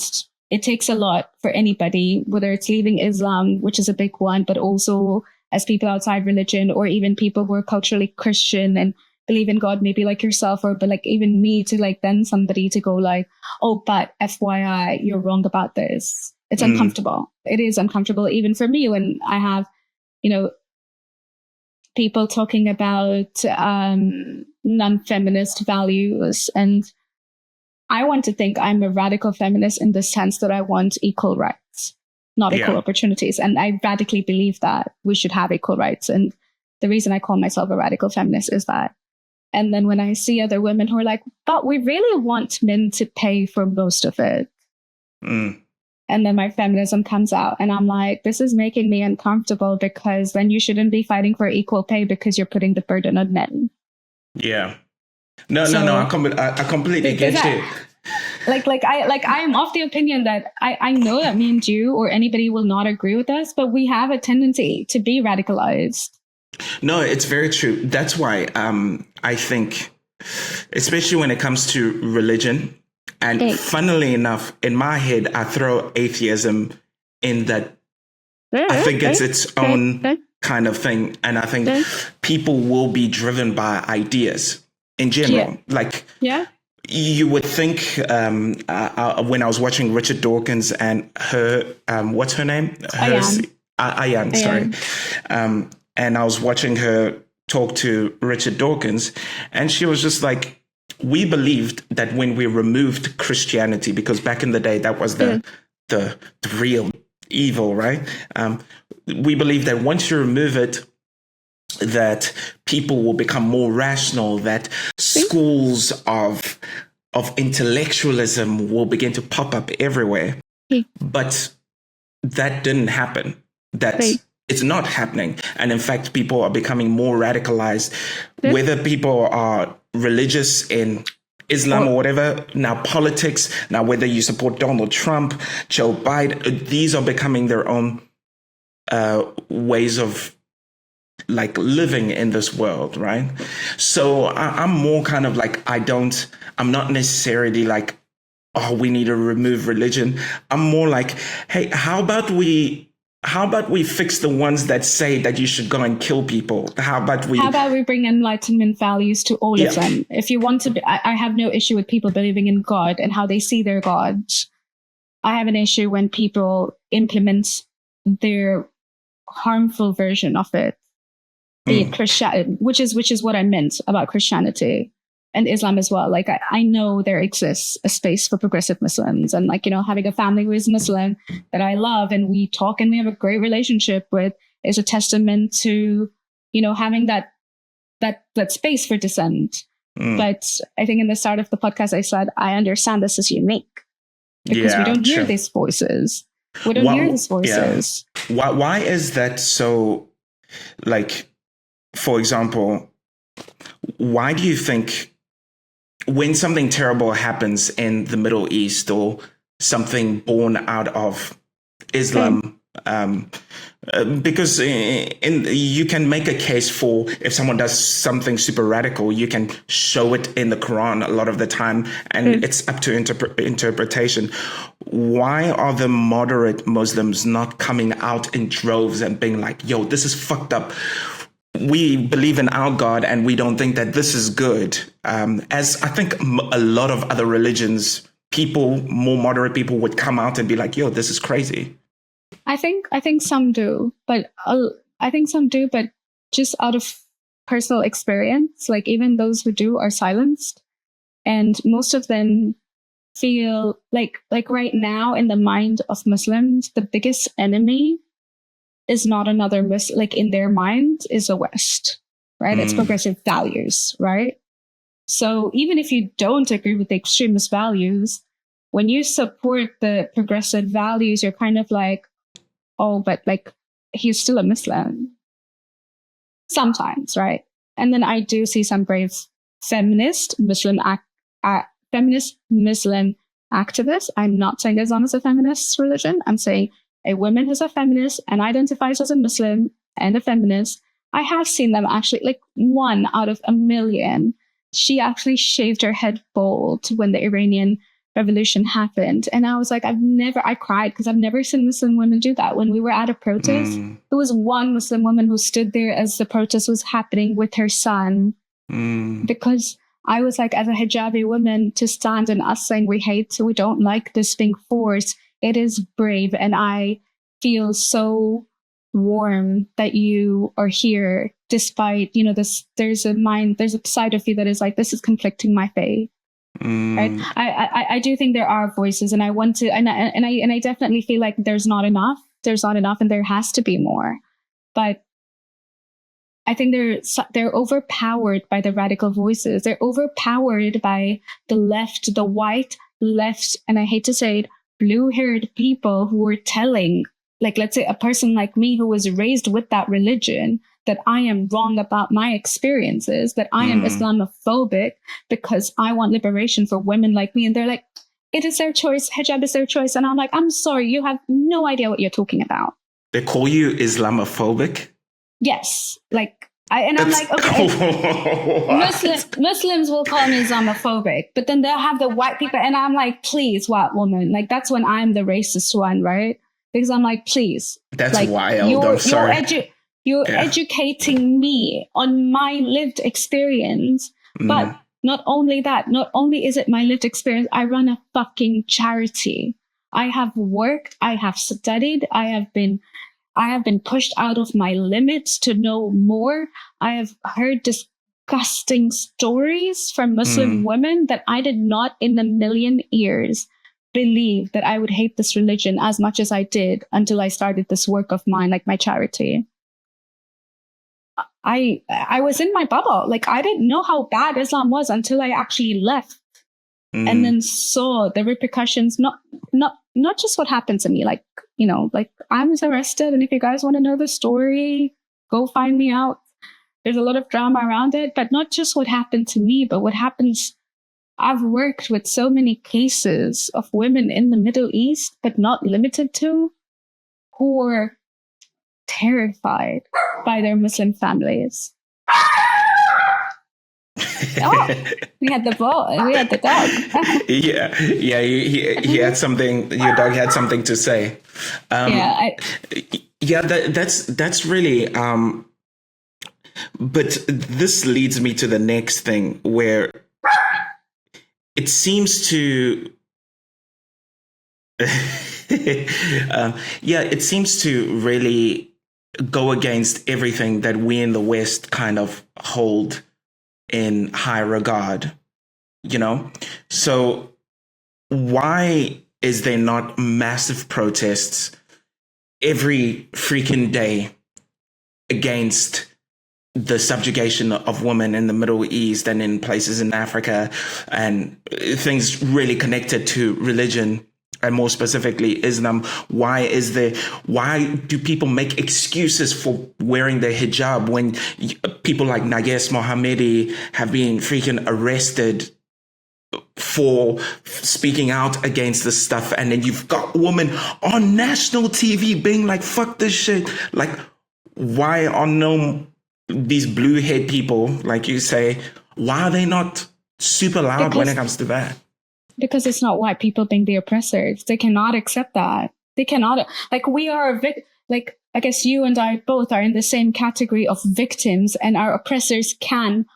S2: it takes a lot for anybody, whether it's leaving Islam, which is a big one, but also as people outside religion, or even people who are culturally Christian and believe in God, maybe like yourself, or but like even me, to like then somebody to go like, oh, but FYI, you're wrong about this. It's uncomfortable. It is uncomfortable even for me when I have, you know, people talking about non-feminist values. And I want to think I'm a radical feminist in the sense that I want equal rights, not equal opportunities. And I radically believe that we should have equal rights. And the reason I call myself a radical feminist is that. And then when I see other women who are like, but we really want men to pay for most of it. And then my feminism comes out and I'm like, this is making me uncomfortable, because then you shouldn't be fighting for equal pay because you're putting the burden on men.
S1: Yeah. No. I completely get you.
S2: I am of the opinion that I know that me and you or anybody will not agree with us, but we have a tendency to be radicalized.
S1: No, it's very true. That's why I think, especially when it comes to religion, and funnily enough, in my head, I throw atheism in that. I think it's its own kind of thing. And I think people will be driven by ideas in general. You would think when I was watching Richard Dawkins and her, what's her name? Ayan, sorry. And I was watching her talk to Richard Dawkins, and she was just like, we believed that when we removed Christianity, because back in the day, that was the real evil, right? We believe that once you remove it, that people will become more rational, that schools of intellectualism will begin to pop up everywhere. But that didn't happen. It's not happening. And in fact, people are becoming more radicalized, whether people are religious in Islam or whatever, now politics, now whether you support Donald Trump, Joe Biden, these are becoming their own ways of like living in this world, right? So I'm more kind of like, I'm not necessarily like, oh, we need to remove religion. I'm more like, hey, how about we fix the ones that say that you should go and kill people? How about we
S2: bring enlightenment values to all of them? If you want to, I have no issue with people believing in God and how they see their God. I have an issue when people implement their harmful version of it, be it Christian, which is what I meant about Christianity and Islam as well. Like, I know there exists a space for progressive Muslims, and like, you know, having a family who is Muslim that I love and we talk and we have a great relationship with is a testament to, you know, having that space for dissent. But I think in the start of the podcast, I said, I understand this is unique because we don't hear these voices. We don't hear these voices.
S1: Yeah. Why is that so? Like, for example, why do you think when something terrible happens in the Middle East or something born out of Islam, because you can make a case for if someone does something super radical, you can show it in the Quran a lot of the time, and it's up to interpretation. Why are the moderate Muslims not coming out in droves and being like, yo, this is fucked up? We believe in our God and we don't think that this is good. As I think a lot of other religions, people, more moderate people would come out and be like, yo, this is crazy.
S2: I think some do, but just out of personal experience, like even those who do are silenced, and most of them feel like right now in the mind of Muslims, the biggest enemy is not another Muslim, like in their mind is the West, right? It's progressive values, right? So even if you don't agree with the extremist values, when you support the progressive values, you're kind of like, oh, but like he's still a Muslim. Sometimes, right? And then I do see some brave feminist Muslim activists. I'm not saying Islam is a feminist religion. I'm saying a woman who's a feminist and identifies as a Muslim and a feminist. I have seen them actually, like 1 out of a million. She actually shaved her head bald when the Iranian revolution happened. And I was like, I cried because I've never seen Muslim women do that. When we were at a protest, there was one Muslim woman who stood there as the protest was happening with her son. Because I was like, as a hijabi woman, to stand and us saying we don't like this being forced, it is brave. And I feel so warm that you are here despite, there's a side of you that is like, this is conflicting my faith. Right? I do think there are voices, and I want to, and I definitely feel like there's not enough, and there has to be more. But I think they're overpowered by the radical voices. They're overpowered by the left, the white left, and I hate to say it, blue-haired people who are telling, like, let's say a person like me who was raised with that religion, that I am wrong about my experiences, that I am Islamophobic because I want liberation for women like me. And they're like, it is their choice. Hijab is their choice. And I'm like, I'm sorry, you have no idea what you're talking about.
S1: They call you Islamophobic?
S2: Yes. I'm like, okay, Muslims will call me Islamophobic, but then they'll have the white people. And I'm like, please, white woman. Like, that's when I'm the racist one, right? Because I'm like, please.
S1: That's wild. I'm sorry.
S2: You're educating me on my lived experience. But not only that, not only is it my lived experience, I run a fucking charity. I have worked, I have studied, I have been pushed out of my limits to know more. I have heard disgusting stories from Muslim women that I did not in a million years believe that I would hate this religion as much as I did until I started this work of mine, like my charity. I was in my bubble. Like, I didn't know how bad Islam was until I actually left and then saw the repercussions, not just what happened to me. Like, like I was arrested. And if you guys want to know the story, go find me out. There's a lot of drama around it, but not just what happened to me, but what happens. I've worked with so many cases of women in the Middle East, but not limited to, who were terrified by their Muslim families. Oh, we had the dog.
S1: yeah. He had something. Your dog had something to say. That's really. But this leads me to the next thing, where it seems to. It seems to really go against everything that we in the West kind of hold in high regard, So why is there not massive protests every freaking day against the subjugation of women in the Middle East and in places in Africa and things really connected to religion? And more specifically, Islam. Why do people make excuses for wearing their hijab when people like Nages Mohammedi have been freaking arrested for speaking out against this stuff, and then you've got women on national TV being like, fuck this shit. Like, why are these blue haired people, like you say, why are they not super loud when it comes to that?
S2: Because it's not white people being the oppressors. They cannot accept that. They cannot, like, we are like, I guess you and I both are in the same category of victims, and our oppressors can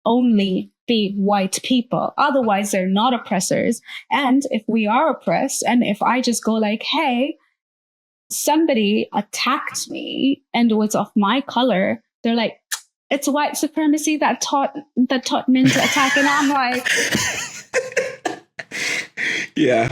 S2: only be white people. Otherwise, they're not oppressors. And if we are oppressed, and if I just go like, hey, somebody attacked me and was of my color, they're like, it's white supremacy that taught men to attack. And I'm like,
S1: yeah,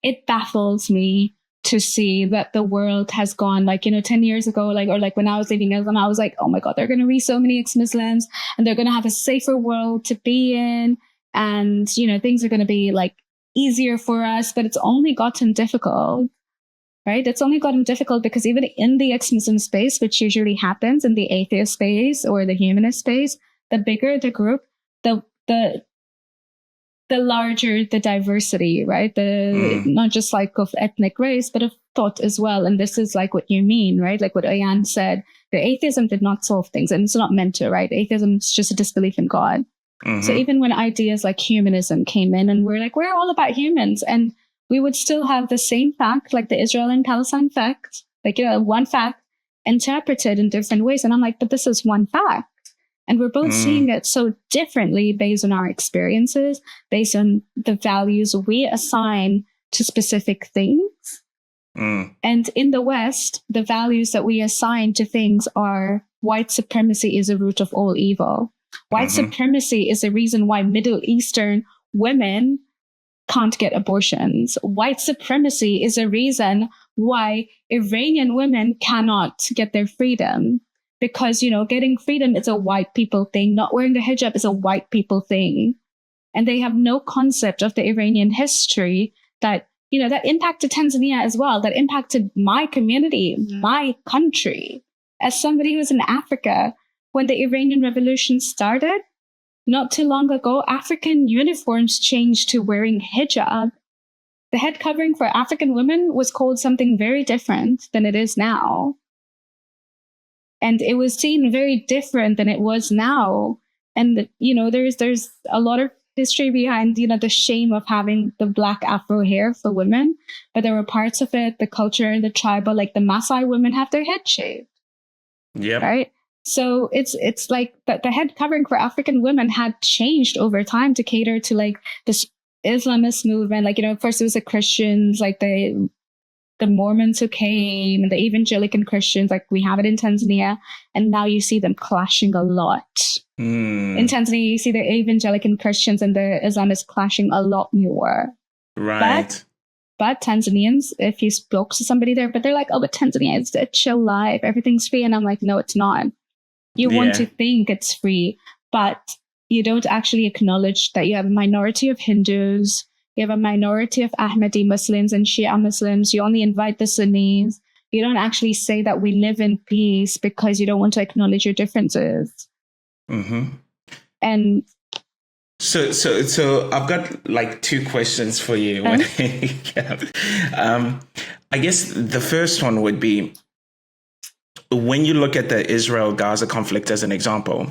S2: it baffles me to see that the world has gone, like, 10 years ago, like, or like when I was leaving Islam, I was like, oh my God, there are going to be so many ex-Muslims and they're going to have a safer world to be in. And, things are going to be like easier for us, but it's only gotten difficult, right? It's only gotten difficult because even in the ex-Muslim space, which usually happens in the atheist space or the humanist space, the bigger the group, the larger the diversity, right? Not just like of ethnic race, but of thought as well. And this is like what you mean, right? Like what Ayan said, the atheism did not solve things, and it's not meant to, right? Atheism is just a disbelief in God. Mm-hmm. So even when ideas like humanism came in, and we're like, we're all about humans, and we would still have the same fact, like the Israel and Palestine fact, like, one fact interpreted in different ways. And I'm like, but this is one fact. And we're both seeing it so differently based on our experiences, based on the values we assign to specific things. And in the West, the values that we assign to things are white supremacy is the root of all evil. White supremacy is the reason why Middle Eastern women can't get abortions. White supremacy is a reason why Iranian women cannot get their freedom. Because, getting freedom is a white people thing. Not wearing the hijab is a white people thing. And they have no concept of the Iranian history that, that impacted Tanzania as well, that impacted my community, my country. As somebody who's in Africa, when the Iranian Revolution started, not too long ago, African uniforms changed to wearing hijab. The head covering for African women was called something very different than it is now. And it was seen very different than it was now. And, there's a lot of history behind, the shame of having the black Afro hair for women. But there were parts of it, the culture, the tribal, like the Maasai women have their head shaved.
S1: Yeah.
S2: Right. So it's like the head covering for African women had changed over time to cater to like this Islamist movement. Like, first it was the Christians, like the Mormons who came, and the evangelical Christians, like we have it in Tanzania, and now you see them clashing a lot. In Tanzania, you see the evangelical Christians and the Islamists clashing a lot more.
S1: Right.
S2: But Tanzanians, if you spoke to somebody there, but they're like, oh, but Tanzania is a chill life, everything's free. And I'm like, no, it's not. You want to think it's free, but you don't actually acknowledge that you have a minority of Hindus. You have a minority of Ahmadi Muslims and Shia Muslims. You only invite the Sunnis. You don't actually say that we live in peace because you don't want to acknowledge your differences. And
S1: so I've got like two questions for you. I guess the first one would be, when you look at the Israel-Gaza conflict as an example,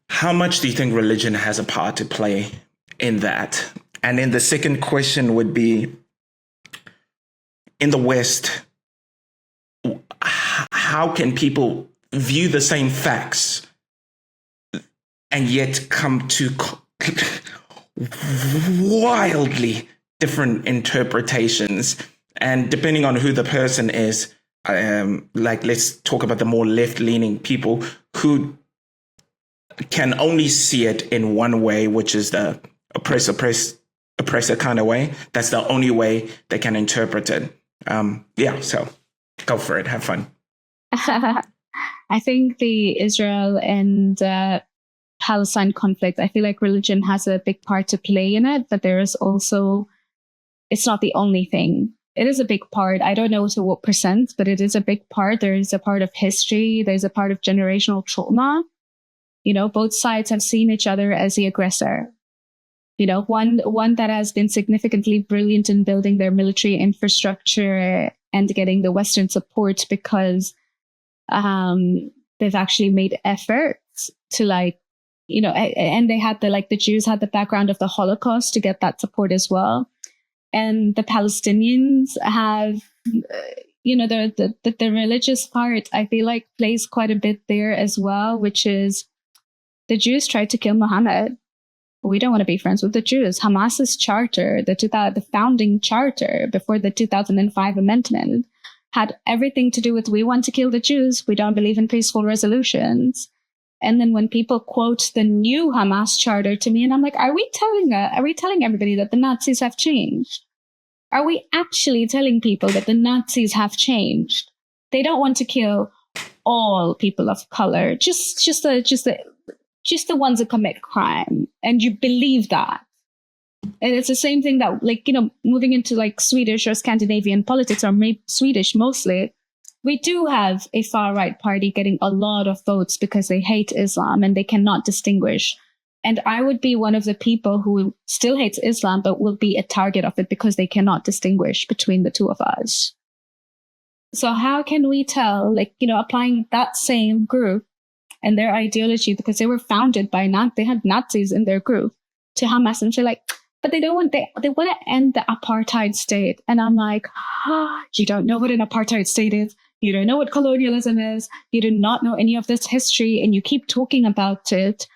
S1: how much do you think religion has a part to play in that? And then the second question would be, in the West, how can people view the same facts and yet come to wildly different interpretations? And depending on who the person is, like, let's talk about the more left-leaning people who can only see it in one way, which is the oppressor kind of way. That's the only way they can interpret it. So go for it. Have fun.
S2: I think the Israel and Palestine conflict, I feel like religion has a big part to play in it, but there is also, it's not the only thing. It is a big part. I don't know to what percent, but it is a big part. There is a part of history. There's a part of generational trauma. Both sides have seen each other as the aggressor. One that has been significantly brilliant in building their military infrastructure and getting the Western support because they've actually made efforts to and they had the Jews had the background of the Holocaust to get that support as well. And the Palestinians have, the religious part, I feel like plays quite a bit there as well, which is the Jews tried to kill Muhammad. We don't want to be friends with the Jews. Hamas's charter, the founding charter before the 2005 amendment, had everything to do with, we want to kill the Jews. We don't believe in peaceful resolutions. And then when people quote the new Hamas charter to me, and I'm like, are we telling everybody that the Nazis have changed? Are we actually telling people that the Nazis have changed? They don't want to kill all people of color, just the ones that commit crime. And you believe that. And it's the same thing that, moving into Swedish or Scandinavian politics, or maybe Swedish mostly, we do have a far-right party getting a lot of votes because they hate Islam and they cannot distinguish. And I would be one of the people who still hates Islam, but will be a target of it because they cannot distinguish between the two of us. So how can we tell, applying that same group and their ideology, because they were founded by they had Nazis in their group, to Hamas, and they're but they want to end the apartheid state. And I'm like, you don't know what an apartheid state is. You don't know what colonialism is. You do not know any of this history, and you keep talking about it.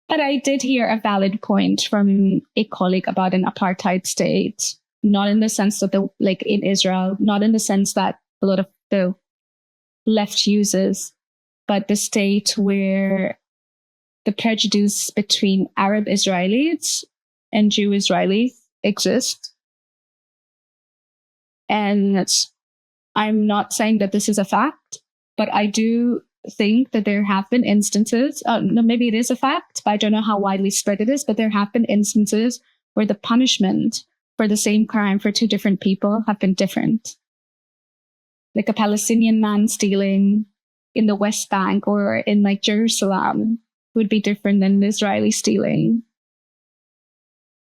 S2: But I did hear a valid point from a colleague about an apartheid state, not in the sense that in Israel, not in the sense that a lot of the left uses, but the state where the prejudice between Arab Israelis and Jew Israelis exist. And I'm not saying that this is a fact, but I do think that there have been instances, no, maybe it is a fact, but I don't know how widely spread it is, but there have been instances where the punishment for the same crime for two different people have been different. Like a Palestinian man stealing in the West Bank or in Jerusalem would be different than an Israeli stealing.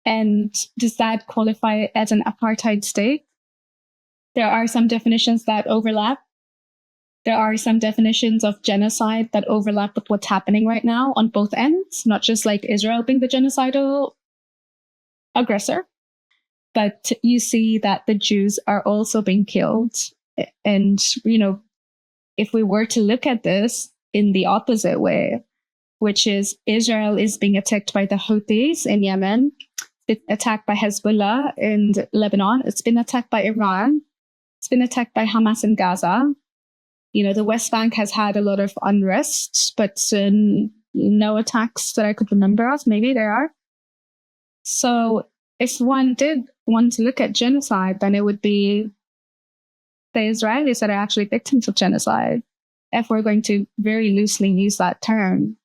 S2: And does that qualify as an apartheid state? There are some definitions that overlap. There are some definitions of genocide that overlap with what's happening right now on both ends, not just Israel being the genocidal aggressor, but you see that the Jews are also being killed. And, if we were to look at this in the opposite way, which is Israel is being attacked by the Houthis in Yemen, it's been attacked by Hezbollah in Lebanon, it's been attacked by Iran, it's been attacked by Hamas in Gaza. The West Bank has had a lot of unrest, but no attacks that I could remember of. Maybe there are. So if one did want to look at genocide, then it would be the Israelis that are actually victims of genocide, if we're going to very loosely use that term.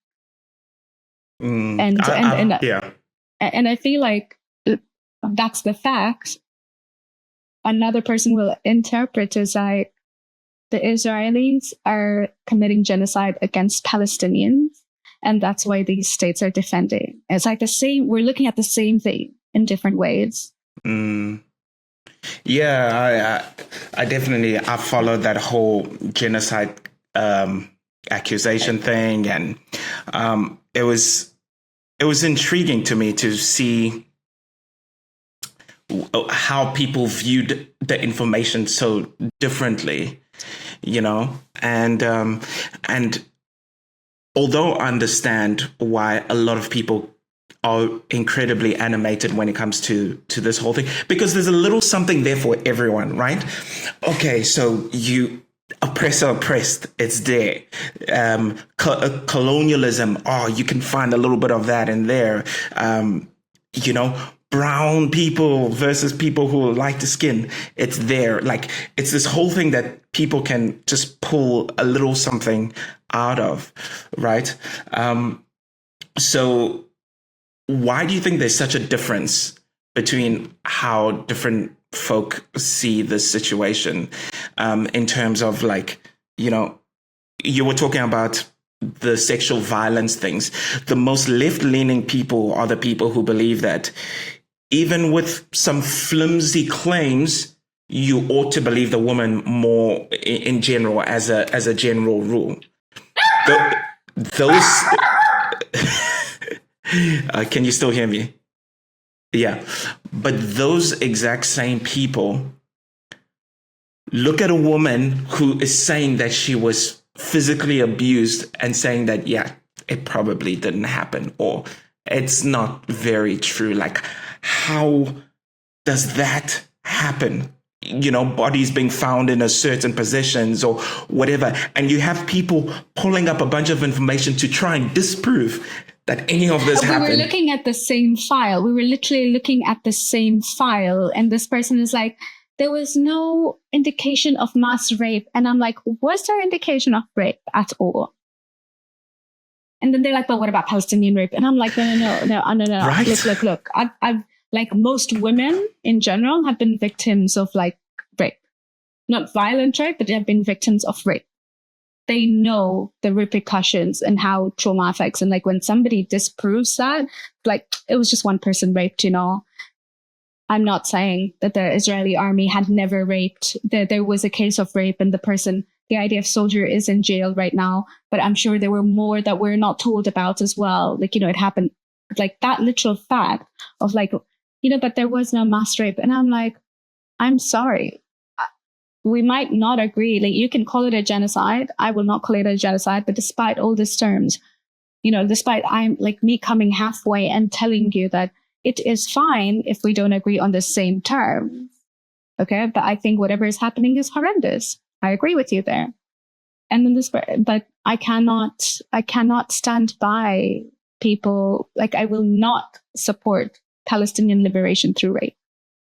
S2: And I feel like that's the fact. Another person will interpret as the Israelis are committing genocide against Palestinians, and that's why these states are defending. It's the same. We're looking at the same thing in different ways.
S1: Yeah, I definitely followed that whole genocide accusation thing, and it was intriguing to me to see how people viewed the information so differently, and although I understand why a lot of people are incredibly animated when it comes to this whole thing, because there's a little something there for everyone, right? Okay, so oppressor oppressed, it's there. Colonialism, you can find a little bit of that in there. Brown people versus people who are lighter skin, it's there. It's this whole thing that people can just pull a little something out of, right? So why do you think there's such a difference between how different folk see this situation, in terms of you were talking about the sexual violence things. The most left-leaning people are the people who believe that even with some flimsy claims, you ought to believe the woman more in general, as a general rule. Those can you still hear me? Yeah. But those exact same people look at a woman who is saying that she was physically abused and saying that, yeah, it probably didn't happen, or it's not very true. Like, how does that happen? You know, bodies being found in a certain positions or whatever. And you have people pulling up a bunch of information to try and disprove that any of this happened.
S2: We were looking at the same file. We were literally looking at the same file. And this person is like, there was no indication of mass rape. And I'm like, was there indication of rape at all? And then they're like, but what about Palestinian rape? And I'm like, no. Right? Look. I've like most women in general have been victims of like rape, not violent rape, but they have been victims of rape. They know the repercussions and how trauma affects. And like when somebody disproves that, like it was just one person raped, you know. I'm not saying that the Israeli army had never raped. There was a case of rape and the IDF soldier is in jail right now. But I'm sure there were more that we're not told about as well. Like, you know, it happened, like that literal fact of like, you know, but there was no mass rape. And I'm like, I'm sorry. We might not agree. Like you can call it a genocide. I will not call it a genocide. But despite all these terms, you know, despite I'm like me coming halfway and telling you that it is fine if we don't agree on the same terms. Okay. But I think whatever is happening is horrendous. I agree with you there. And then but I cannot stand by people. Like I will not support Palestinian liberation through rape.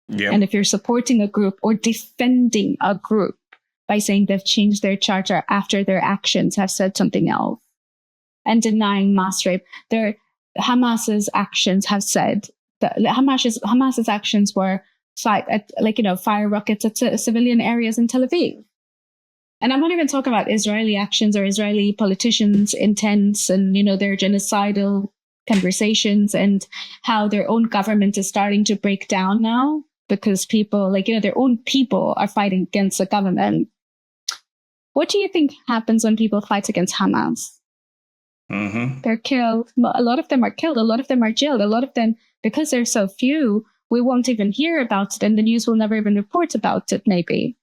S2: Yeah. And if you're supporting a group or defending a group by saying they've changed their charter after their actions have said something else and denying mass rape, Hamas's actions have said that Hamas's actions were fire rockets at civilian areas in Tel Aviv. And I'm not even talking about Israeli actions or Israeli politicians' intents and, you know, their genocidal conversations and how their own government is starting to break down now because people, like, you know, their own people are fighting against the government. What do you think happens when people fight against Hamas? Mm-hmm. They're killed. A lot of them are killed. A lot of them are jailed. A lot of them, because they're so few, we won't even hear about it and the news will never even report about it, maybe.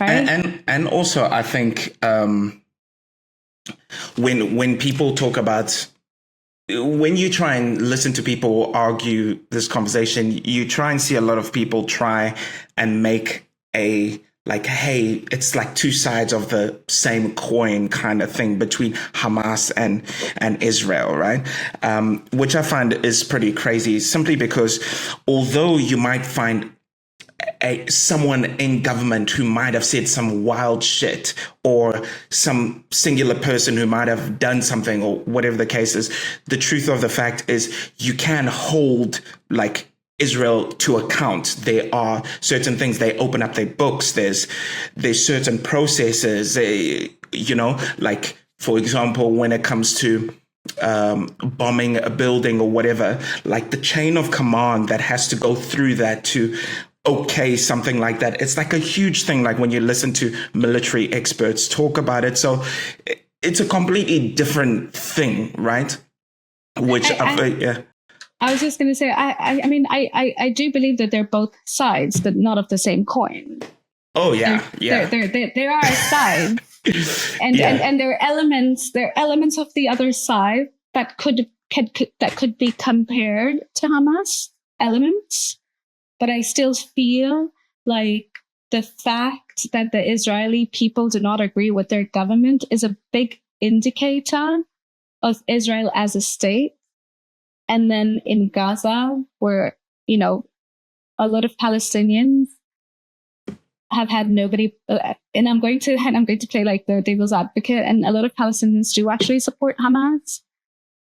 S2: Right?
S1: And also, I think when people talk about, when you try and listen to people argue this conversation, you try and see a lot of people try and make hey, it's like two sides of the same coin kind of thing between Hamas and Israel, right? Which I find is pretty crazy, simply because although you might find someone in government who might have said some wild shit, or some singular person who might have done something, or whatever the case is, the truth of the fact is you can hold like Israel to account. There are certain things, they open up their books. There's certain processes, you know, like, for example, when it comes to bombing a building or whatever, like the chain of command that has to go through that to okay something like that. It's like a huge thing, like when you listen to military experts talk about it. So it's a completely different thing, right? Which yeah.
S2: I was just going to say, I mean, I do believe that they're both sides, but not of the same coin.
S1: Oh yeah,
S2: There are sides, and there are elements of the other side that could be compared to Hamas elements. But I still feel like the fact that the Israeli people do not agree with their government is a big indicator of Israel as a state. And then in Gaza, where, you know, a lot of Palestinians have had nobody, and I'm going to play like the devil's advocate, and a lot of Palestinians do actually support Hamas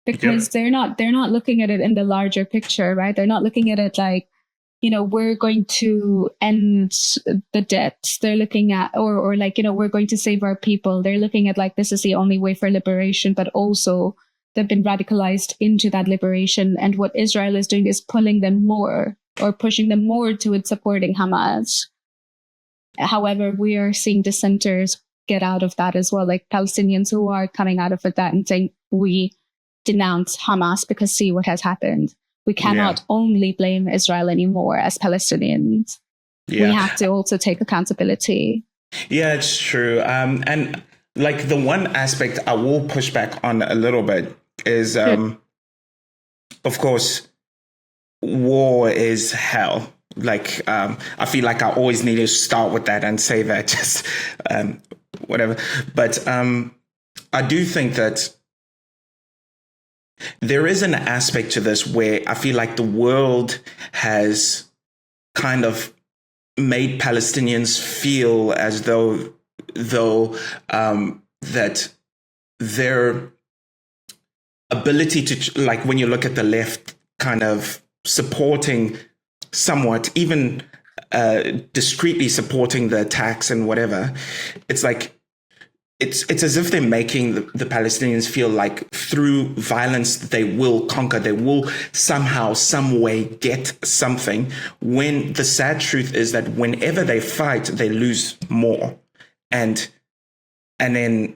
S2: because they're not looking at it in the larger picture, right? They're not looking at it like, we're going to end the debts. They're looking at, or like, we're going to save our people. They're looking at like, this is the only way for liberation, but also they've been radicalized into that liberation. And what Israel is doing is pulling them more or pushing them more towards supporting Hamas. However, we are seeing dissenters get out of that as well, like Palestinians who are coming out of that and saying, we denounce Hamas because see what has happened. We cannot only blame Israel anymore as Palestinians. We have to also take accountability.
S1: Yeah, it's true. And like the one aspect I will push back on a little bit is, of course, war is hell. Like, I feel like I always need to start with that and say that, just whatever. But I do think that there is an aspect to this where I feel like the world has kind of made Palestinians feel as though that their ability to, like, when you look at the left kind of supporting somewhat, even discreetly supporting the attacks and whatever, it's like it's as if they're making the Palestinians feel like through violence they will conquer, they will somehow, some way get something, when the sad truth is that whenever they fight, they lose more. And then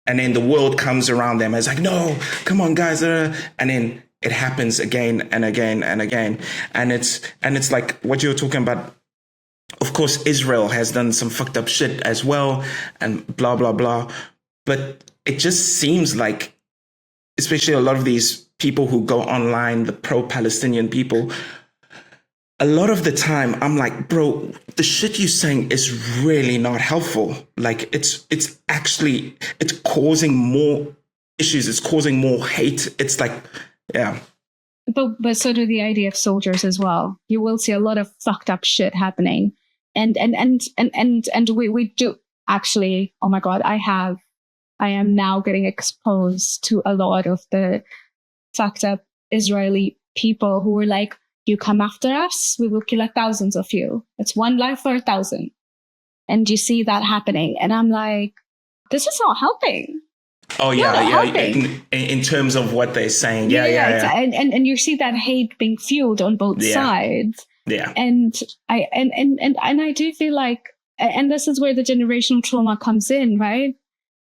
S1: the world comes around them as like, no, come on, guys. And then it happens again and again and again. And it's like what you're talking about. Of course, Israel has done some fucked up shit as well and blah, blah, blah. But it just seems like, especially a lot of these people who go online, the pro-Palestinian people, a lot of the time I'm like, bro, the shit you're saying is really not helpful. Like it's causing more issues. It's causing more hate. It's like, yeah.
S2: But so do the IDF soldiers as well. You will see a lot of fucked up shit happening. And we do actually, oh my God, I am now getting exposed to a lot of the fucked up Israeli people who were like, you come after us, we will kill thousands of you. It's one life for 1,000. And you see that happening. And I'm like, this is not helping.
S1: Oh, yeah. In terms of what they're saying. Yeah.
S2: And you see that hate being fueled on both sides.
S1: Yeah.
S2: And I do feel like, and this is where the generational trauma comes in, right?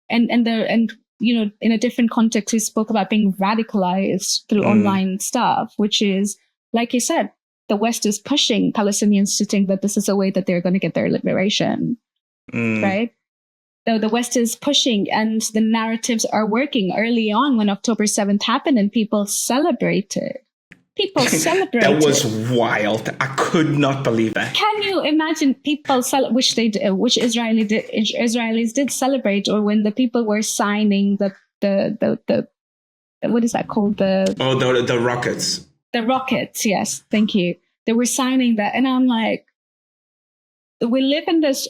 S2: And in a different context, we spoke about being radicalized through online stuff, which is, like you said, the West is pushing Palestinians to think that this is a way that they're going to get their liberation, right? So the West is pushing, and the narratives are working. Early on, when October 7th happened and people celebrated. That
S1: was wild. I could not believe that.
S2: Can you imagine people, which Israelis did celebrate, or when the people were signing the what is that called?
S1: The rockets.
S2: The rockets, yes, thank you. They were signing that, and I'm like, we live in this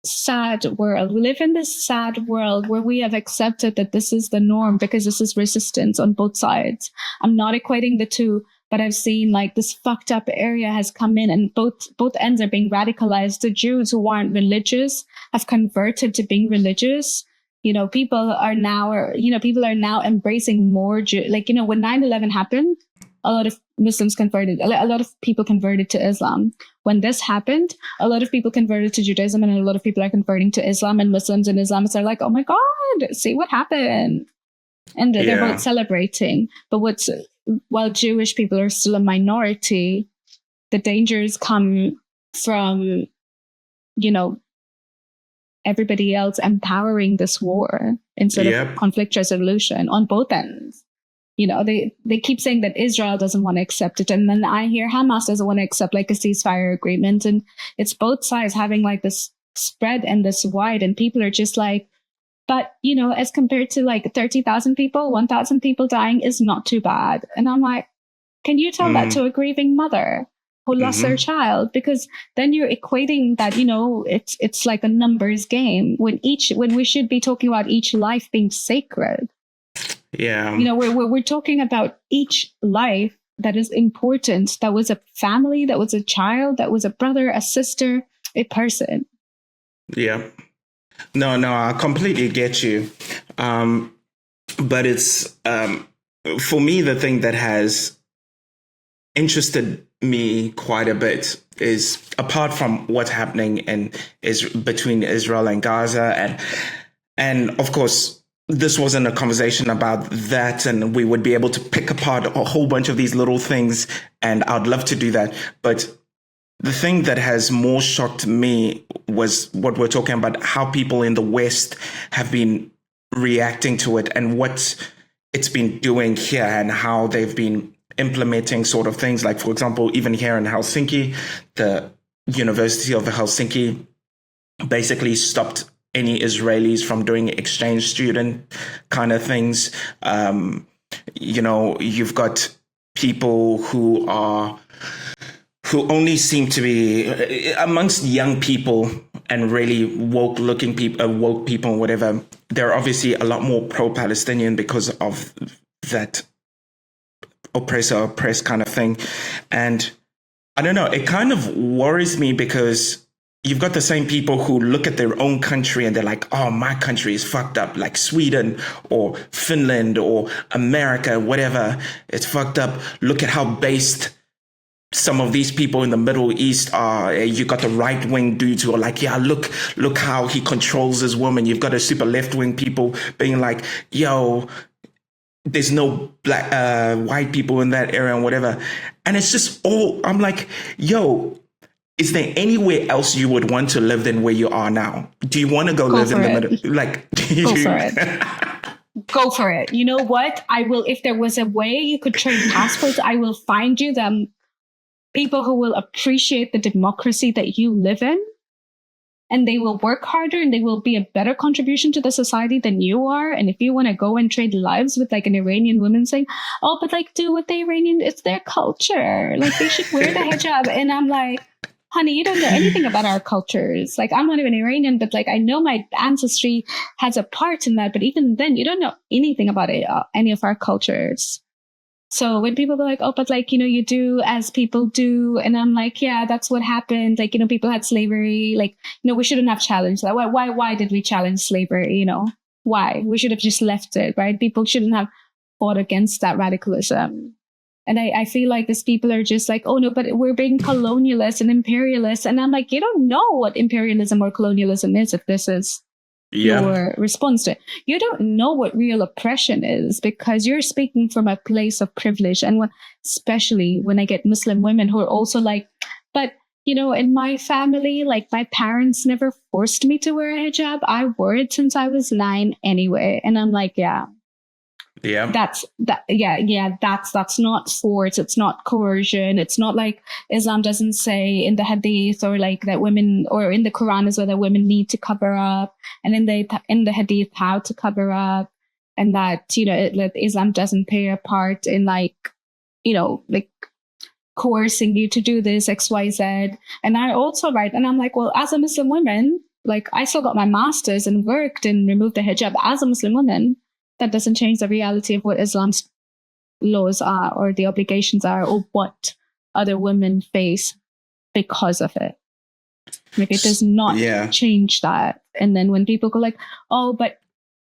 S2: sad world. We live in this sad world where we have accepted that this is the norm because this is resistance on both sides. I'm not equating the two, but I've seen like this fucked up area has come in, and both ends are being radicalized. The Jews who aren't religious have converted to being religious. People are now embracing more when 9/11 happened, a lot of Muslims converted, a lot of people converted to Islam. When this happened, a lot of people converted to Judaism, and a lot of people are converting to Islam, and Muslims and Islamists are like, oh my God, see what happened. And they're both celebrating. But while Jewish people are still a minority, the dangers come from, everybody else empowering this war instead of conflict resolution on both ends. They keep saying that Israel doesn't want to accept it. And then I hear Hamas doesn't want to accept like a ceasefire agreement. And it's both sides having like this spread and this wide. And people are just like, but, as compared to like 30,000 people, 1,000 people dying is not too bad. And I'm like, can you tell that to a grieving mother who lost their child? Because then you're equating that, it's like a numbers game when we should be talking about each life being sacred.
S1: Yeah.
S2: We're talking about each life that is important. That was a family, that was a child, that was a brother, a sister, a person.
S1: Yeah. No, I completely get you. But it's, for me, the thing that has interested me quite a bit is, apart from what's happening between Israel and Gaza, and of course, this wasn't a conversation about that, and we would be able to pick apart a whole bunch of these little things, and I'd love to do that. But the thing that has more shocked me was what we're talking about, how people in the West have been reacting to it and what it's been doing here, and how they've been implementing sort of things. Like, for example, even here in Helsinki, the University of Helsinki basically stopped any Israelis from doing exchange student kind of things. You've got people who only seem to be amongst young people and really woke people and whatever. They're obviously a lot more pro-Palestinian because of that oppressed kind of thing. And I don't know, it kind of worries me, because you've got the same people who look at their own country and they're like, oh, my country is fucked up, like Sweden or Finland or America, whatever. It's fucked up. Look at how based some of these people in the Middle East are. You got the right wing dudes who are like, yeah, look how he controls his woman. You've got a super left wing people being like, yo, there's no white people in that area and whatever. And it's just I'm like, yo, is there anywhere else you would want to live than where you are now? Do you want to go live in the middle? Like,
S2: go for it. Go for it. You know what? I will, if there was a way you could trade passports, I will find you them people who will appreciate the democracy that you live in, and they will work harder, and they will be a better contribution to the society than you are. And if you want to go and trade lives with like an Iranian woman saying, oh, but like do what the Iranian, it's their culture. Like they should wear the hijab. And I'm like, honey, you don't know anything about our cultures. Like, I'm not even Iranian, but like, I know my ancestry has a part in that. But even then, you don't know anything about it, any of our cultures. So when people go like, oh, but like, you do as people do. And I'm like, yeah, that's what happened. Like, people had slavery. Like, we shouldn't have challenged that. Why did we challenge slavery? Why? We should have just left it, right? People shouldn't have fought against that radicalism. And I feel like these people are just like, oh no, but we're being colonialist and imperialist. And I'm like, you don't know what imperialism or colonialism is if this is your response to it. You don't know what real oppression is, because you're speaking from a place of privilege. And especially when I get Muslim women who are also like, but in my family, like my parents never forced me to wear a hijab. I wore it since I was 9 anyway. And I'm like, that's not force. It's not coercion. It's not like Islam doesn't say in the hadith, or like that women, or in the Quran as well, that women need to cover up, and in the hadith how to cover up, and that that Islam doesn't play a part in like coercing you to do this XYZ. And I also write, and I'm like, well, as a Muslim woman, like I still got my master's and worked and removed the hijab as a Muslim woman. That doesn't change the reality of what Islam's laws are, or the obligations are, or what other women face because of it. Like it does not change that. And then when people go like, oh, but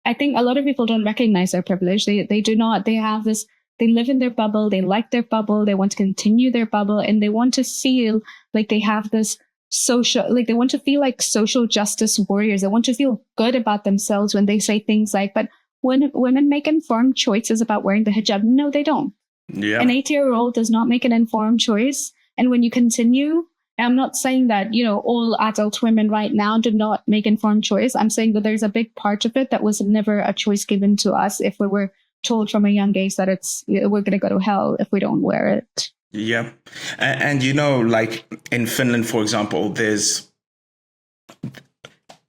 S2: I think a lot of people don't recognize their privilege. They do not. They have this, they live in their bubble. They like their bubble. They want to continue their bubble, and they want to feel like they have this they want to feel like social justice warriors. They want to feel good about themselves when they say things like, but when women make informed choices about wearing the hijab, no, they don't.
S1: Yeah.
S2: An 8-year-old does not make an informed choice. And when you continue, I'm not saying that, all adult women right now do not make informed choice. I'm saying that there's a big part of it that was never a choice given to us if we were told from a young age that we're going to go to hell if we don't wear it.
S1: Yeah. And like in Finland, for example,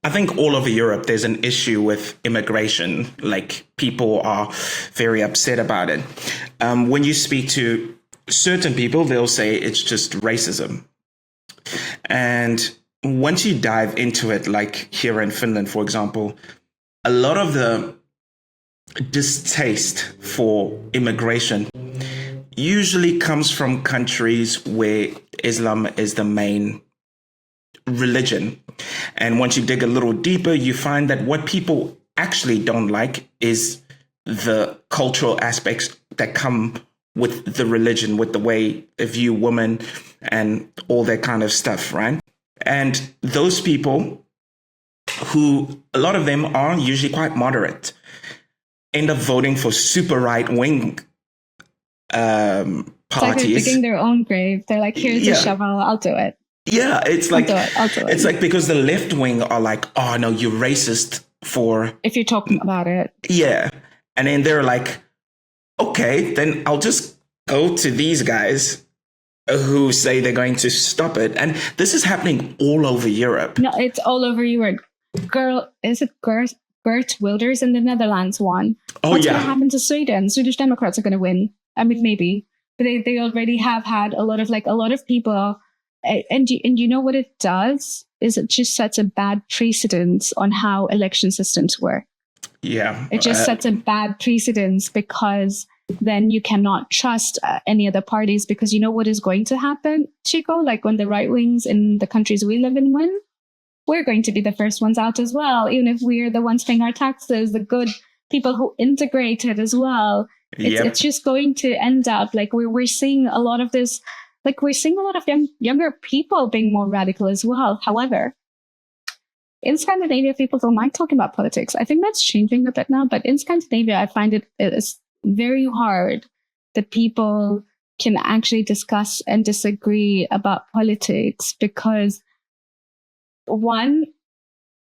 S1: I think all over Europe, there's an issue with immigration. Like people are very upset about it. When you speak to certain people, they'll say it's just racism. And once you dive into it, like here in Finland, for example, a lot of the distaste for immigration, usually comes from countries where Islam is the main religion. And once you dig a little deeper, you find that what people actually don't like is the cultural aspects that come with the religion, with the way they view women and all that kind of stuff, right? And those people, who a lot of them are usually quite moderate, end up voting for super right-wing parties.
S2: It's like they're digging their own grave. They're like, here's a shovel, I'll do it.
S1: Yeah, it's like
S2: I'll do it.
S1: It's like because the left wing are like, oh no, you're racist for
S2: if you're talking about it.
S1: Yeah. And then they're like, okay, then I'll just go to these guys who say they're going to stop it. And this is happening all over Europe.
S2: No, it's all over Europe. Bert Wilders in the Netherlands won. What's going to happen to Sweden? Swedish Democrats are going to win. I mean, maybe. But they already have had a lot of people. And you know what it does? Is it just sets a bad precedence on how election systems work.
S1: Yeah.
S2: It just sets a bad precedence because then you cannot trust any other parties because you know what is going to happen, Chico? Like when the right wings in the countries we live in win, we're going to be the first ones out as well. Even if we're the ones paying our taxes, the good people who integrated as well. It's just going to end up like we're seeing a lot of this. Like we're seeing a lot of younger people being more radical as well. However, in Scandinavia, people don't like talking about politics. I think that's changing a bit now. But in Scandinavia, I find it is very hard that people can actually discuss and disagree about politics because one,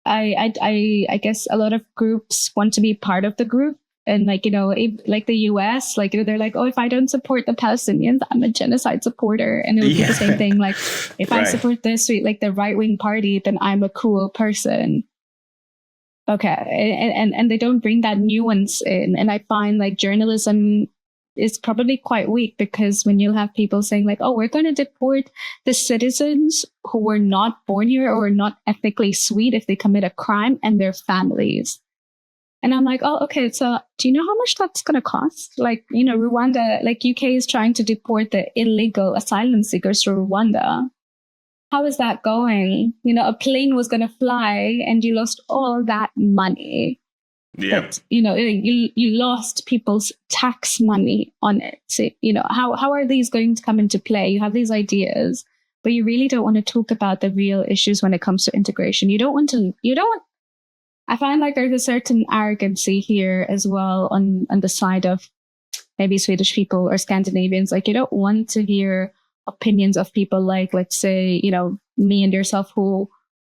S2: I guess a lot of groups want to be part of the group. And like, you know, like the US, like they're like, oh, if I don't support the Palestinians, I'm a genocide supporter. And it would be the same thing. Like if I support this, like the right wing party, then I'm a cool person. Okay. And they don't bring that nuance in. And I find like journalism is probably quite weak because when you have people saying like, oh, we're going to deport the citizens who were not born here or not ethnically Swede if they commit a crime and their families. And I'm like, oh, okay. So do you know how much that's going to cost? Like, you know, Rwanda, like UK is trying to deport the illegal asylum seekers to Rwanda. How is that going? You know, a plane was going to fly and you lost all that money.
S1: Yeah.
S2: But, you know, you lost people's tax money on it. So, you know, how are these going to come into play? You have these ideas, but you really don't want to talk about the real issues when it comes to integration. I find like there's a certain arrogancy here as well on the side of maybe Swedish people or Scandinavians. Like you don't want to hear opinions of people like, let's say, you know, me and yourself who,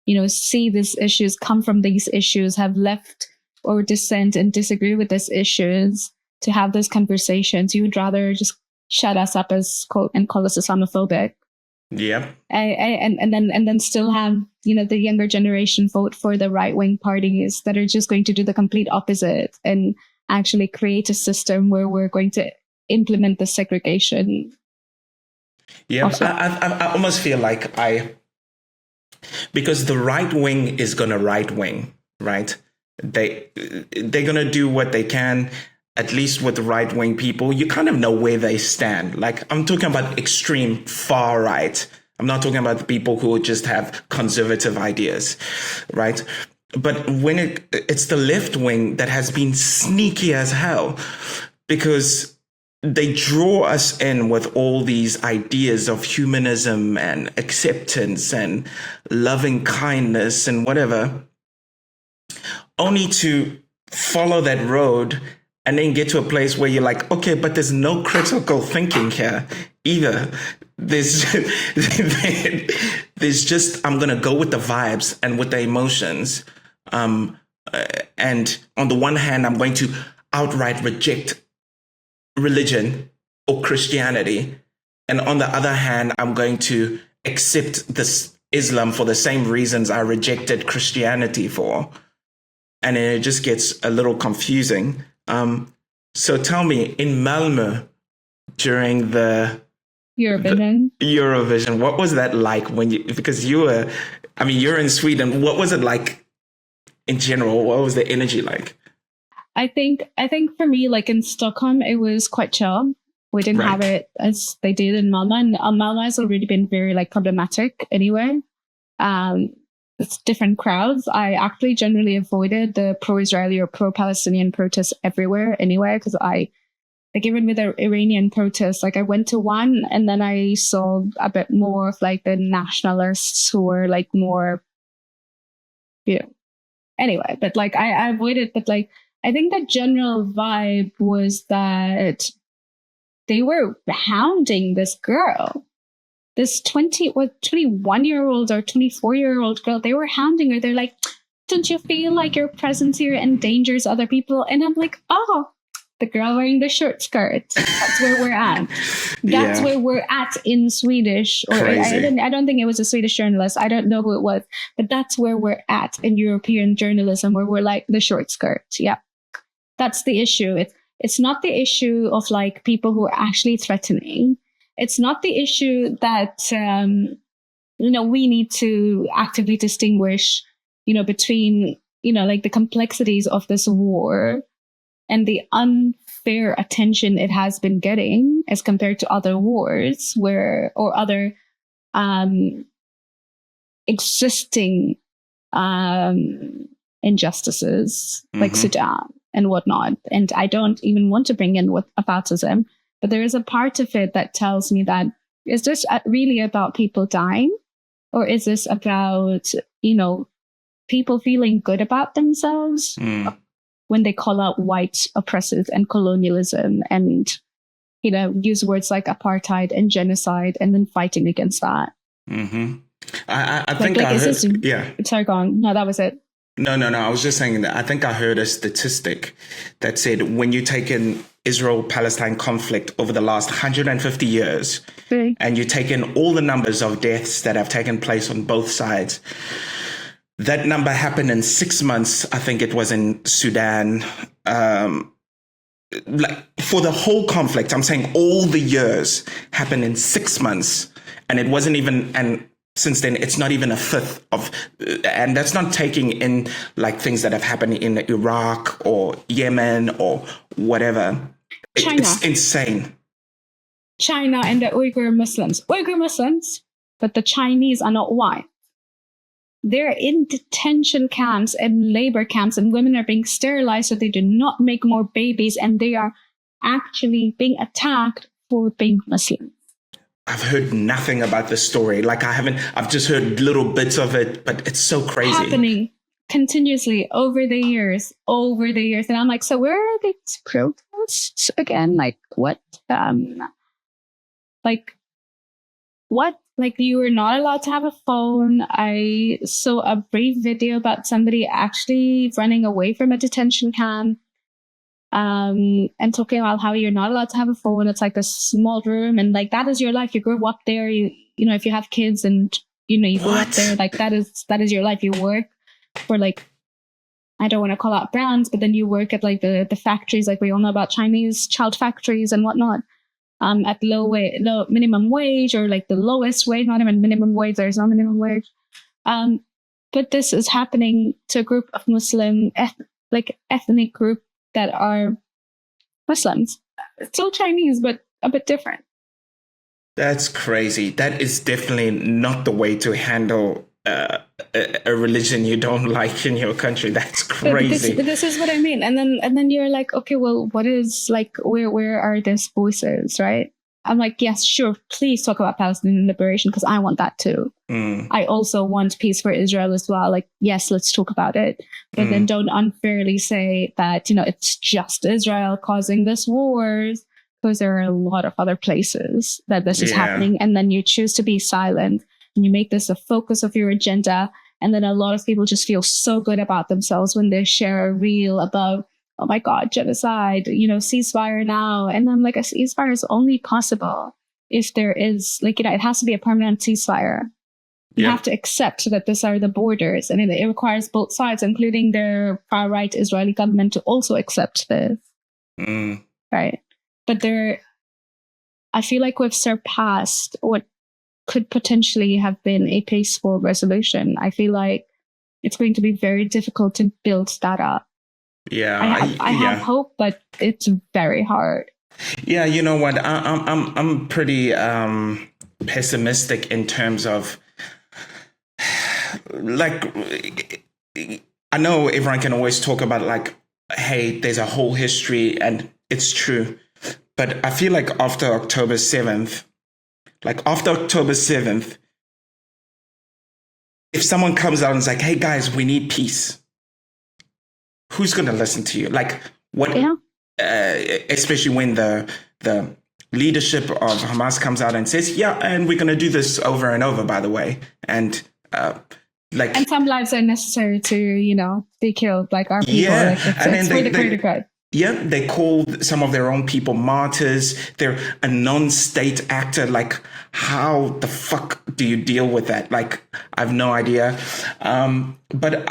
S2: you know, see these issues, come from these issues, have left or dissent and disagree with these issues to have those conversations. You would rather just shut us up as quote and call us Islamophobic.
S1: Yeah.
S2: And then still have, you know, the younger generation vote for the right wing parties that are just going to do the complete opposite and actually create a system where we're going to implement the segregation.
S1: Yeah, I almost feel like because the right wing is going to right wing, right? They're going to do what they can. At least with the right-wing people, you kind of know where they stand. Like, I'm talking about extreme far right. I'm not talking about the people who just have conservative ideas, right? But when it's the left wing that has been sneaky as hell because they draw us in with all these ideas of humanism and acceptance and loving kindness and whatever, only to follow that road and then get to a place where you're like, okay, but there's no critical thinking here either. There's just, I'm going to go with the vibes and with the emotions. And on the one hand, I'm going to outright reject religion or Christianity. And on the other hand, I'm going to accept this Islam for the same reasons I rejected Christianity for. And it just gets a little confusing. So tell me, in Malmö during the Eurovision, what was that like because you're in Sweden. What was it like in general? What was the energy like?
S2: I think for me, like in Stockholm, it was quite chill. We didn't have it as they did in Malma. And Malma has already been very like problematic anyway. It's different crowds. I actually generally avoided the pro-Israeli or pro-Palestinian protests everywhere anyway, because like even with the Iranian protests, like I went to one and then I saw a bit more of like the nationalists who were like more, anyway, but like I avoided, but like I think the general vibe was that they were hounding this girl, this 21-year-old or 24-year-old girl. They were hounding her. They're like, don't you feel like your presence here endangers other people? And I'm like, oh, the girl wearing the short skirt. That's where we're at. That's where we're at in Swedish. Or I don't think it was a Swedish journalist. I don't know who it was. But that's where we're at in European journalism, where we're like the short skirt. Yeah. That's the issue. It's not the issue of like people who are actually threatening. It's not the issue that, we need to actively distinguish, between, like the complexities of this war and the unfair attention it has been getting as compared to other wars or other existing injustices like Sudan and whatnot. And I don't even want to bring in aboutism, but there is a part of it that tells me that, is this really about people dying? Or is this about, people feeling good about themselves when they call out white oppressive and colonialism and, use words like apartheid and genocide and then fighting against that?
S1: Mm-hmm. I think I heard,
S2: Sorry, go on. No, that was it.
S1: No. I was just saying that I think I heard a statistic that said when you take in Israel-Palestine conflict over the last 150 years, and you take in all the numbers of deaths that have taken place on both sides, that number happened in 6 months. I think it was in Sudan. Like for the whole conflict, I'm saying all the years happened in 6 months, and it wasn't even since then, it's not even a fifth of, and that's not taking in like things that have happened in Iraq or Yemen or whatever.
S2: China.
S1: It's insane.
S2: China and the Uyghur Muslims, but the Chinese are not white. They're in detention camps and labor camps, and women are being sterilized so they do not make more babies, and they are actually being attacked for being Muslim.
S1: I've heard nothing about this story. Like I've just heard little bits of it, but it's so crazy.
S2: Happening continuously over the years. And I'm like, so where are these protests again? Like what? What? Like you were not allowed to have a phone. I saw a brief video about somebody actually running away from a detention camp. And talking about how you're not allowed to have a phone. It's like a small room, and like that is your life. You grew up there. You if you have kids and you grew up there, like that is your life. You work for like, I don't want to call out brands, but then you work at like the factories, like we all know about Chinese child factories and whatnot, at low minimum wage, or like the lowest wage, not even minimum wage. There's no minimum wage. But this is happening to a group of Muslim ethnic group that are Muslims, still Chinese, but a bit different.
S1: That's crazy. That is definitely not the way to handle a religion you don't like in your country. That's crazy.
S2: This is what I mean. And then you're like, okay, well, what is like, where are these voices, right? I'm like, yes, sure, please talk about Palestinian liberation, because I want that too. I also want peace for Israel as well. Like, yes, let's talk about it. But then don't unfairly say that, it's just Israel causing this wars, because there are a lot of other places that this is happening. And then you choose to be silent and you make this a focus of your agenda. And then a lot of people just feel so good about themselves when they share a reel about, oh my God, genocide, ceasefire now. And I'm like, a ceasefire is only possible if there is, it has to be a permanent ceasefire. You have to accept that these are the borders, and it requires both sides, including the far-right Israeli government, to also accept this. Right. But I feel like we've surpassed what could potentially have been a peaceful resolution. I feel like it's going to be very difficult to build that up.
S1: Yeah,
S2: I have hope, but it's very hard.
S1: Yeah, you know what? I'm pretty pessimistic in terms of like I know everyone can always talk about like, hey, there's a whole history, and it's true. But I feel like after October 7th, if someone comes out and is like, hey guys, we need peace, who's going to listen to you? Like, what,
S2: Yeah.
S1: especially when the leadership of Hamas comes out and says, yeah, and we're going to do this over and over, by the way. And,
S2: and some lives are necessary to, be killed, like our people.
S1: Yeah,
S2: like
S1: and
S2: it's
S1: then
S2: for the greater good.
S1: yeah, they called some of their own people martyrs. They're a non-state actor. Like, how the fuck do you deal with that? Like, I have no idea. But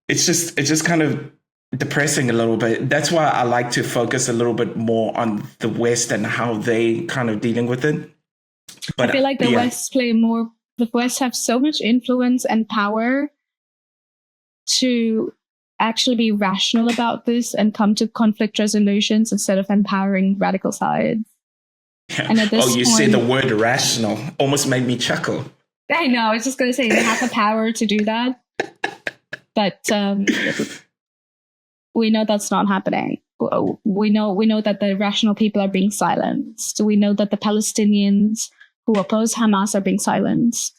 S1: it's just kind of depressing a little bit. That's why I like to focus a little bit more on the West and how they kind of dealing with it. But
S2: I feel like the West have so much influence and power to actually be rational about this and come to conflict resolutions instead of empowering radical sides.
S1: Yeah.
S2: And at this
S1: you
S2: point,
S1: say the word rational almost made me chuckle.
S2: I know. I was just going to say they have the power to do that, but we know that's not happening. We know that the rational people are being silenced. We know that the Palestinians who oppose Hamas are being silenced.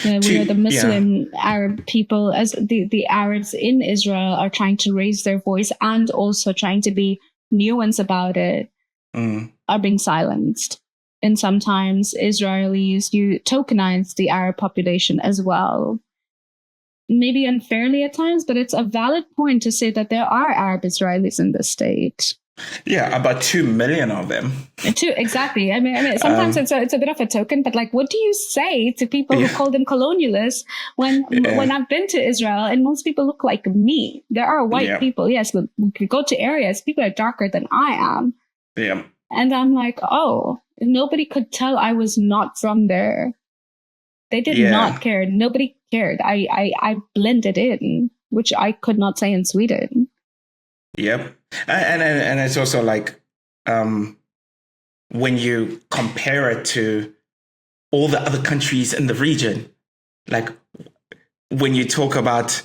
S2: We know the Muslim Arab people, as the Arabs in Israel, are trying to raise their voice and also trying to be nuanced about it, are being silenced. And sometimes Israelis tokenize the Arab population as well. Maybe unfairly at times, but it's a valid point to say that there are Arab Israelis in this state.
S1: Yeah, about 2 million of them.
S2: Exactly. I mean, sometimes it's a bit of a token, but like, what do you say to people who call them colonialists when I've been to Israel and most people look like me? There are white people, yes, but we could go to areas, people are darker than I am.
S1: Yeah.
S2: And I'm like, oh, nobody could tell I was not from there. They did not care. Nobody cared. I blended in, which I could not say in Sweden.
S1: Yep. And it's also like when you compare it to all the other countries in the region, like when you talk about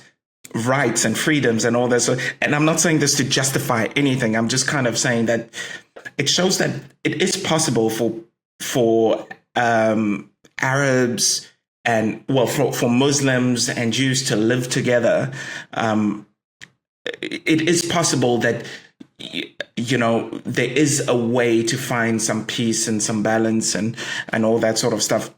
S1: rights and freedoms and all this, and I'm not saying this to justify anything, I'm just kind of saying that it shows that it is possible for Arabs and for Muslims and Jews to live together. It is possible that there is a way to find some peace and some balance and all that sort of stuff.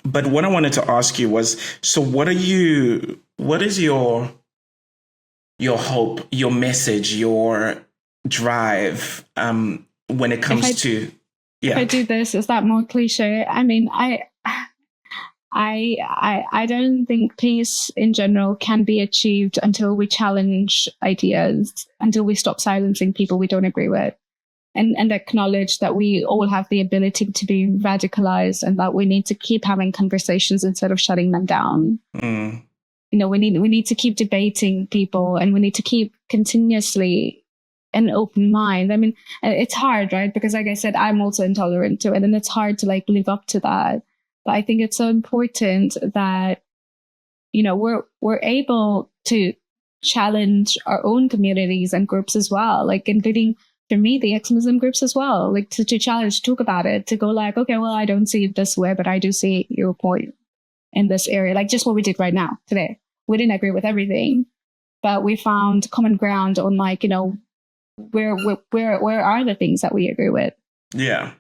S1: But what I wanted to ask you was, so what is your hope, your message, your drive when it comes to
S2: if I do this, is that more cliche? I mean, I don't think peace in general can be achieved until we challenge ideas, until we stop silencing people we don't agree with, and acknowledge that we all have the ability to be radicalized and that we need to keep having conversations instead of shutting them down. We need to keep debating people, and we need to keep continuously an open mind. I mean, it's hard, right? Because like I said, I'm also intolerant to it, and it's hard to like live up to that. But I think it's so important that, we're able to challenge our own communities and groups as well, like including, for me, the ex-Muslim groups as well, like to challenge, talk about it, to go like, okay, well, I don't see it this way, but I do see your point in this area. Like just what we did right now today. We didn't agree with everything, but we found common ground on like, where are the things that we agree with?
S1: Yeah,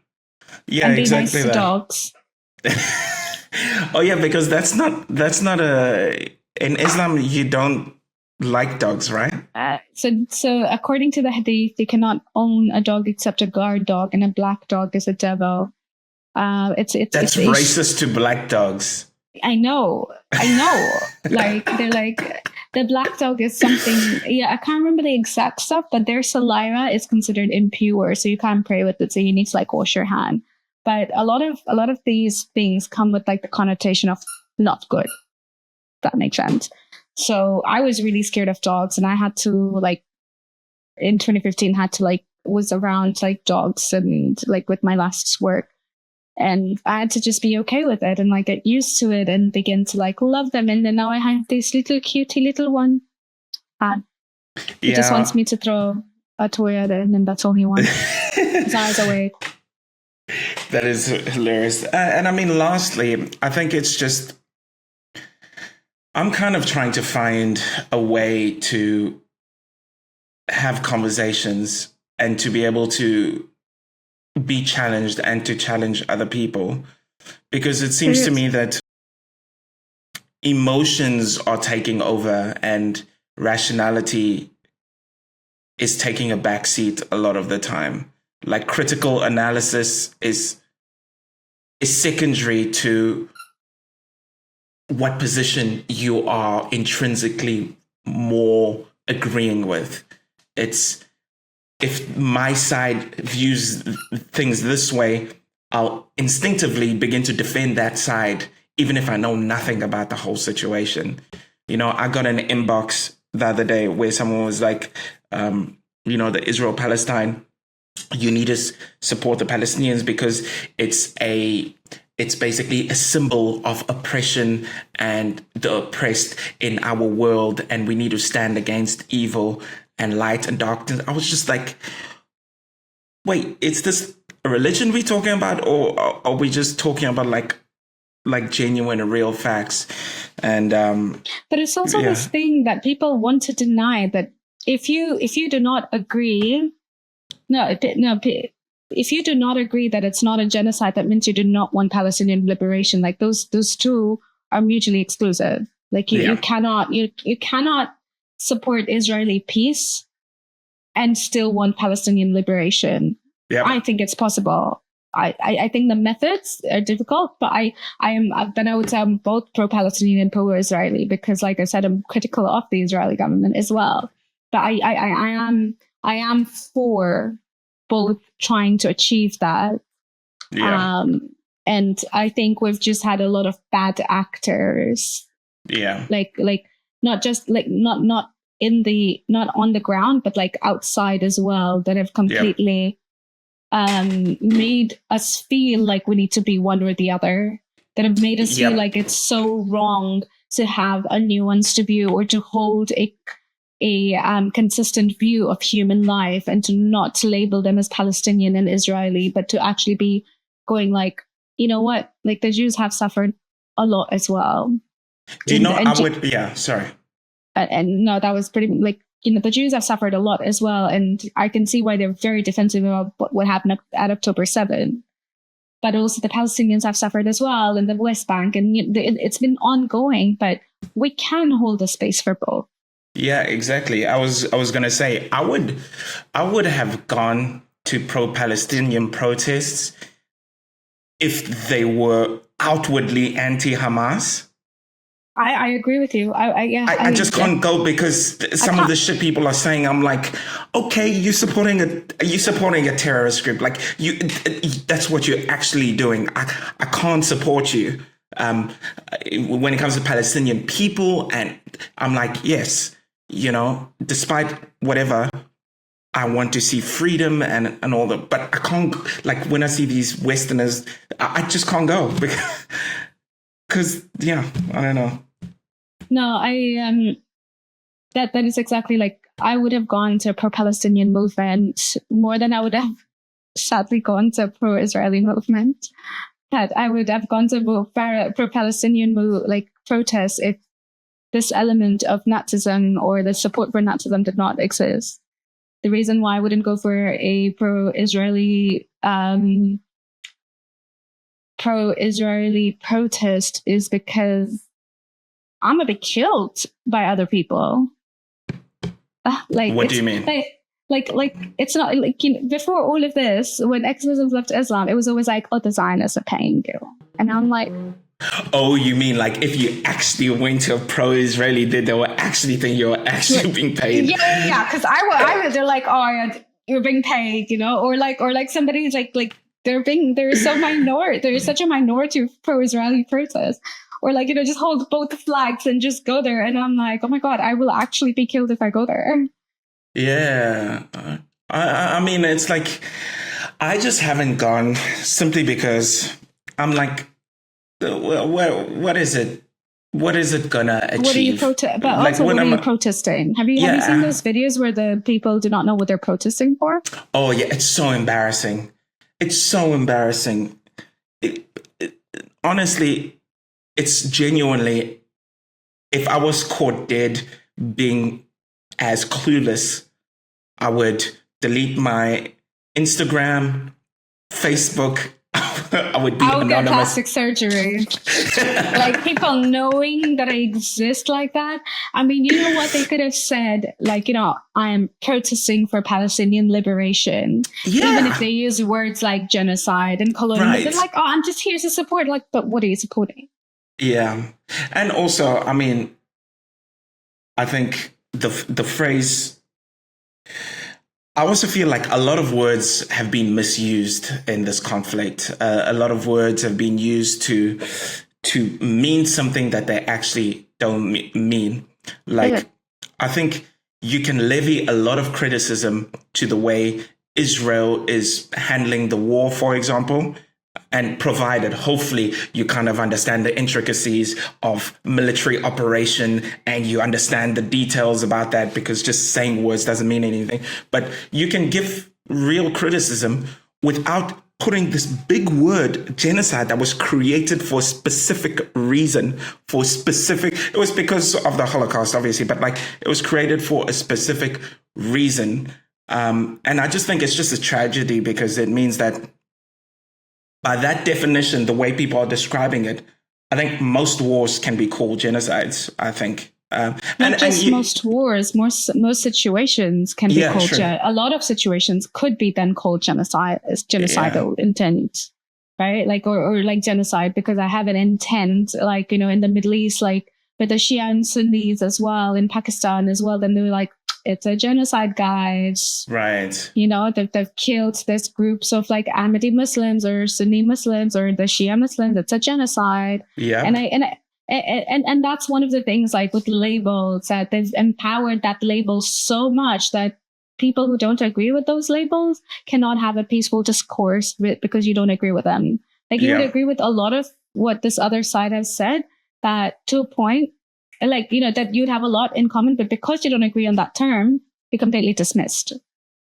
S2: and be
S1: exactly
S2: nice to dogs.
S1: Oh yeah, because that's not in Islam you don't like dogs, right?
S2: So according to the hadith, you cannot own a dog except a guard dog, and a black dog is a devil. That's
S1: racist to black dogs.
S2: I know. Like they're like, the black dog is something. Yeah, I can't remember the exact stuff, but their saliva is considered impure, so you can't pray with it. So you need to like wash your hand. But a lot of these things come with like the connotation of not good. If that makes sense. So I was really scared of dogs, and I had to like in 2015 had to like was around like dogs and like with my last work. And I had to just be okay with it and like get used to it and begin to like love them. And then now I have this little cutie little one. He just wants me to throw a toy at it, and that's all he wants. His eyes away.
S1: That is hilarious. And I mean, lastly, I think it's just, I'm kind of trying to find a way to have conversations and to be able to be challenged and to challenge other people, because it seems to me that emotions are taking over and rationality is taking a backseat a lot of the time. Like critical analysis is secondary to what position you are intrinsically more agreeing with. It's, if my side views things this way, I'll instinctively begin to defend that side, even if I know nothing about the whole situation. You know, I got an inbox the other day where someone was like, the Israel-Palestine, you need to support the Palestinians because it's basically a symbol of oppression and the oppressed in our world, and we need to stand against evil and light and darkness. I was just like, wait, is this a religion we're talking about, or are we just talking about like genuine and real facts? And
S2: but it's also this thing that people want to deny, that if you do not agree, if you do not agree that it's not a genocide, that means you do not want Palestinian liberation. Like those two are mutually exclusive. Like you cannot support Israeli peace and still want Palestinian liberation. Yep. I think it's possible. I think the methods are difficult, but I would say I'm both pro-Palestinian and pro-Israeli, because, like I said, I'm critical of the Israeli government as well. But I am for both trying to achieve that. Yeah. And I think we've just had a lot of bad actors. Yeah. Like not just like not on the ground, but like outside as well, that have completely made us feel like we need to be one or the other, that have made us feel like it's so wrong to have a nuanced view or to hold a consistent view of human life, and to not label them as Palestinian and Israeli, but to actually be going like, you know what, like the Jews have suffered a lot as well.
S1: Do you know, sorry.
S2: And no, that was pretty like, the Jews have suffered a lot as well. And I can see why they're very defensive about what happened at October 7. But also the Palestinians have suffered as well in the West Bank. And it's been ongoing, but we can hold a space for both.
S1: Yeah, exactly. I was going to say, I would have gone to pro-Palestinian protests if they were outwardly anti-Hamas.
S2: I agree with you.
S1: I just can't go, because some of the shit people are saying, I'm like, okay, you supporting a terrorist group. Like that's what you're actually doing. I can't support you when it comes to Palestinian people. And I'm like, yes, despite whatever, I want to see freedom and all that. But I can't, like when I see these Westerners, I just can't go because I don't know.
S2: No, that is exactly, like, I would have gone to a pro-Palestinian movement more than I would have sadly gone to a pro-Israeli movement. That I would have gone to pro-Palestinian protests if this element of Nazism or the support for Nazism did not exist. The reason why I wouldn't go for a pro-Israeli protest is because I'm gonna be killed by other people.
S1: What do you mean?
S2: Like it's not like, before all of this, when ex-Muslims left Islam, it was always like, oh, the Zionists are paying you, and I'm like,
S1: oh, you mean like if you actually went to a pro-Israeli, then they will actually think you're actually being paid?
S2: Yeah, because I was, they're like, oh, you're being paid, or like somebody's like there's such a minority of pro-Israeli protests. Or like, just hold both flags and just go there. And I'm like, oh my God, I will actually be killed if I go there.
S1: Yeah. I mean, it's like I just haven't gone simply because I'm like, what is it? What is it gonna
S2: What are you
S1: achieve?
S2: But
S1: Like
S2: also,
S1: when
S2: what are
S1: I'm,
S2: you protesting? Have you seen
S1: yeah.
S2: those videos where the people do not know what they're protesting for?
S1: Oh yeah, it's so embarrassing. It's so embarrassing. It, honestly, it's genuinely. If I was caught dead being as clueless, I would delete my Instagram, Facebook. I would be
S2: I would get
S1: anonymous.
S2: plastic surgery. Like people knowing that I exist like that. I mean, you know what they could have said? Like, I am protesting for Palestinian liberation. Even if
S1: Yeah,
S2: they use words like genocide and colonialism, they're
S1: right.
S2: like, oh, I'm just here to support. Like, but what are you supporting?
S1: Yeah, and also, I mean, I think the phrase. I also feel like a lot of words have been misused in this conflict. A lot of words have been used to mean something that they actually don't mean.
S2: Okay.
S1: Like, I think you can levy a lot of criticism to the way Israel is handling the war, for example, and provided hopefully you kind of understand the intricacies of military operation and you understand the details about that, because just saying words doesn't mean anything. But you can give real criticism without putting this big word genocide that was created for a specific reason, it was because of the Holocaust, obviously, but like it was created for a specific reason. And I just think it's just a tragedy, because it means that by that definition, the way people are describing it, I think most wars can be called genocides. I think,
S2: Not just most wars, most situations can be
S1: yeah,
S2: called.
S1: sure.
S2: A lot of situations could be then called genocide, as genocidal intent, right? Like or like genocide because I have an intent, like in the Middle East, like with the Shia and Sunnis as well, in Pakistan as well. Then they're like, it's a genocide, guys.
S1: Right.
S2: They've killed this groups of like Ahmadi Muslims or Sunni Muslims or the Shia Muslims. It's a genocide.
S1: Yeah.
S2: And that's one of the things, like with labels, that they've empowered that label so much that people who don't agree with those labels cannot have a peaceful discourse because you don't agree with them. Like you would agree with a lot of what this other side has said, that to a point, like, that you'd have a lot in common, but because you don't agree on that term, you're completely dismissed.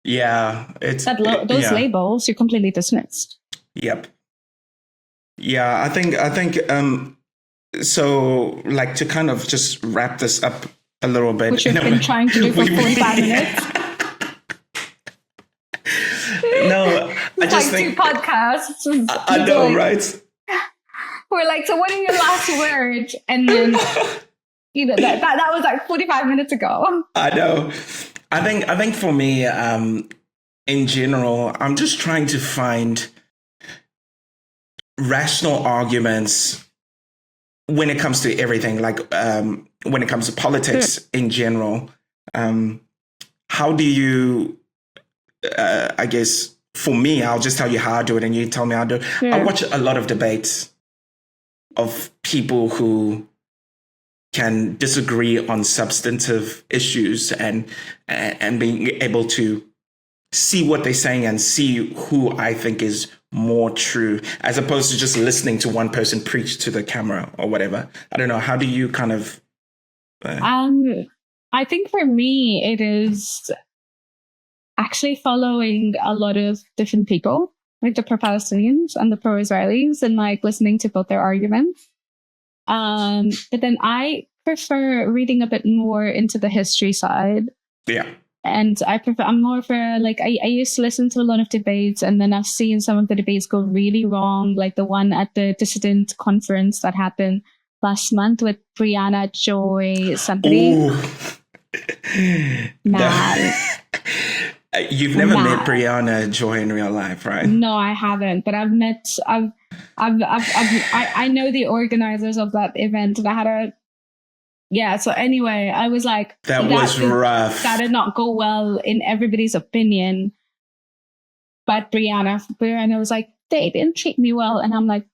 S1: Yeah.
S2: Those labels, you're completely dismissed.
S1: Yep. Yeah. I think, so like to kind of just wrap this up a little bit.
S2: Which we've been trying to do for 45 minutes.
S1: No, I just think
S2: 2 podcasts.
S1: I know, right?
S2: We're like, so what are your last words? And then that was like 45 minutes ago.
S1: I know. I think for me, in general, I'm just trying to find rational arguments when it comes to everything, like when it comes to politics in general. How do you, I guess, for me, I'll just tell you how I do it and you tell me how I do it. Yeah. I watch a lot of debates of people who can disagree on substantive issues and being able to see what they're saying and see who I think is more true, as opposed to just listening to one person preach to the camera or whatever. I don't know. How do you kind of?
S2: I think for me, it is actually following a lot of different people, like the pro-Palestinians and the pro-Israelis, and like listening to both their arguments. But then I prefer reading a bit more into the history side.
S1: Yeah.
S2: And I'm more for, like, I used to listen to a lot of debates, and then I've seen some of the debates go really wrong, like the one at the dissident conference that happened last month with Brianna Joy somebody.
S1: You've never met Brianna Joy in real life, right?
S2: No, I haven't. But I know the organizers of that event, and I had so anyway, I was like,
S1: that was rough.
S2: That did not go well in everybody's opinion. But Brianna was like, they didn't treat me well. And I'm like,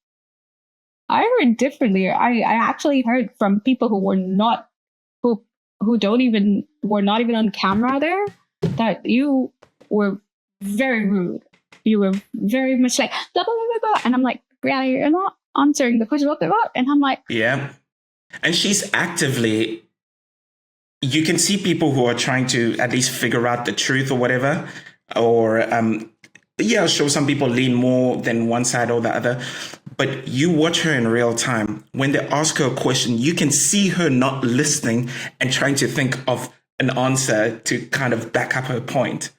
S2: I heard differently. I actually heard from people who were not, who were not even on camera there, that you were very rude. You were very much like, blah, blah, blah, blah. And I'm like, Brianna, you're not answering the question, blah, blah, blah. And I'm like,
S1: yeah. And she's actively, you can see people who are trying to at least figure out the truth or whatever, or sure, some people lean more than one side or the other, but you watch her in real time. When they ask her a question, you can see her not listening and trying to think of an answer to kind of back up her point.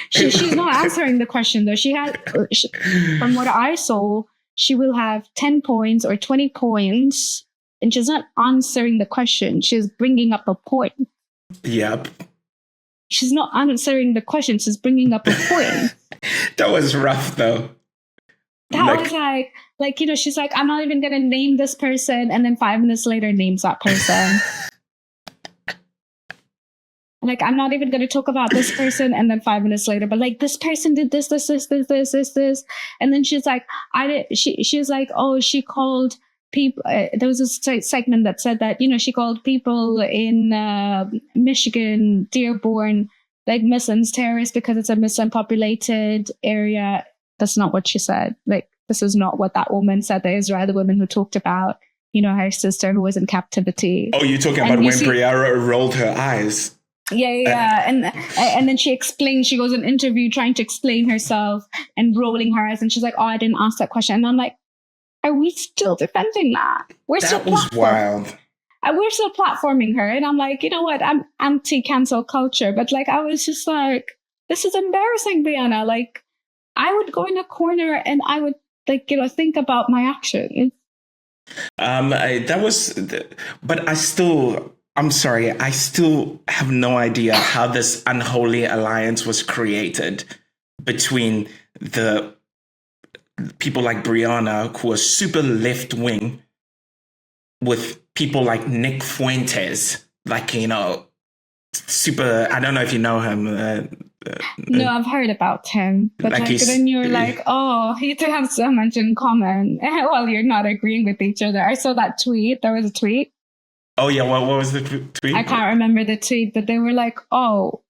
S2: She's not answering the question though. From what I saw, she will have 10 points or 20 points, and she's not answering the question. She's bringing up a point.
S1: Yep.
S2: She's not answering the question. She's bringing up a point.
S1: That was rough, though.
S2: That was like, she's like, I'm not even going to name this person. And then 5 minutes later names that person. Like, I'm not even going to talk about this person. And then 5 minutes later, but like, this person did this. And then she's like, she's like, oh, she called people. There was a segment that said that, she called people in Michigan, Dearborn, like Muslims terrorists because it's a Muslim populated area. That's not what she said. Like, this is not what that woman said. The Israeli woman who talked about, her sister who was in captivity.
S1: Oh, you're talking about when Briara rolled her eyes.
S2: Yeah. And then she explained, she goes in an interview trying to explain herself and rolling her eyes. And she's like, oh, I didn't ask that question. And I'm like, are we still defending that?
S1: That was wild.
S2: We're still platforming her. And I'm like, you know what? I'm anti-cancel culture. But like, I was just like, this is embarrassing, Brianna. Like, I would go in a corner and I would think about my action.
S1: I'm sorry, I still have no idea how this unholy alliance was created between the people like Brianna, who are super left wing, with people like Nick Fuentes, like, super, I don't know if you know him.
S2: No, I've heard about him. But like then you're like, oh, you two have so much in common. Well, you're not agreeing with each other. I saw that tweet. There was a tweet.
S1: Oh, yeah. What was the tweet?
S2: I can't remember the tweet, but they were like, oh,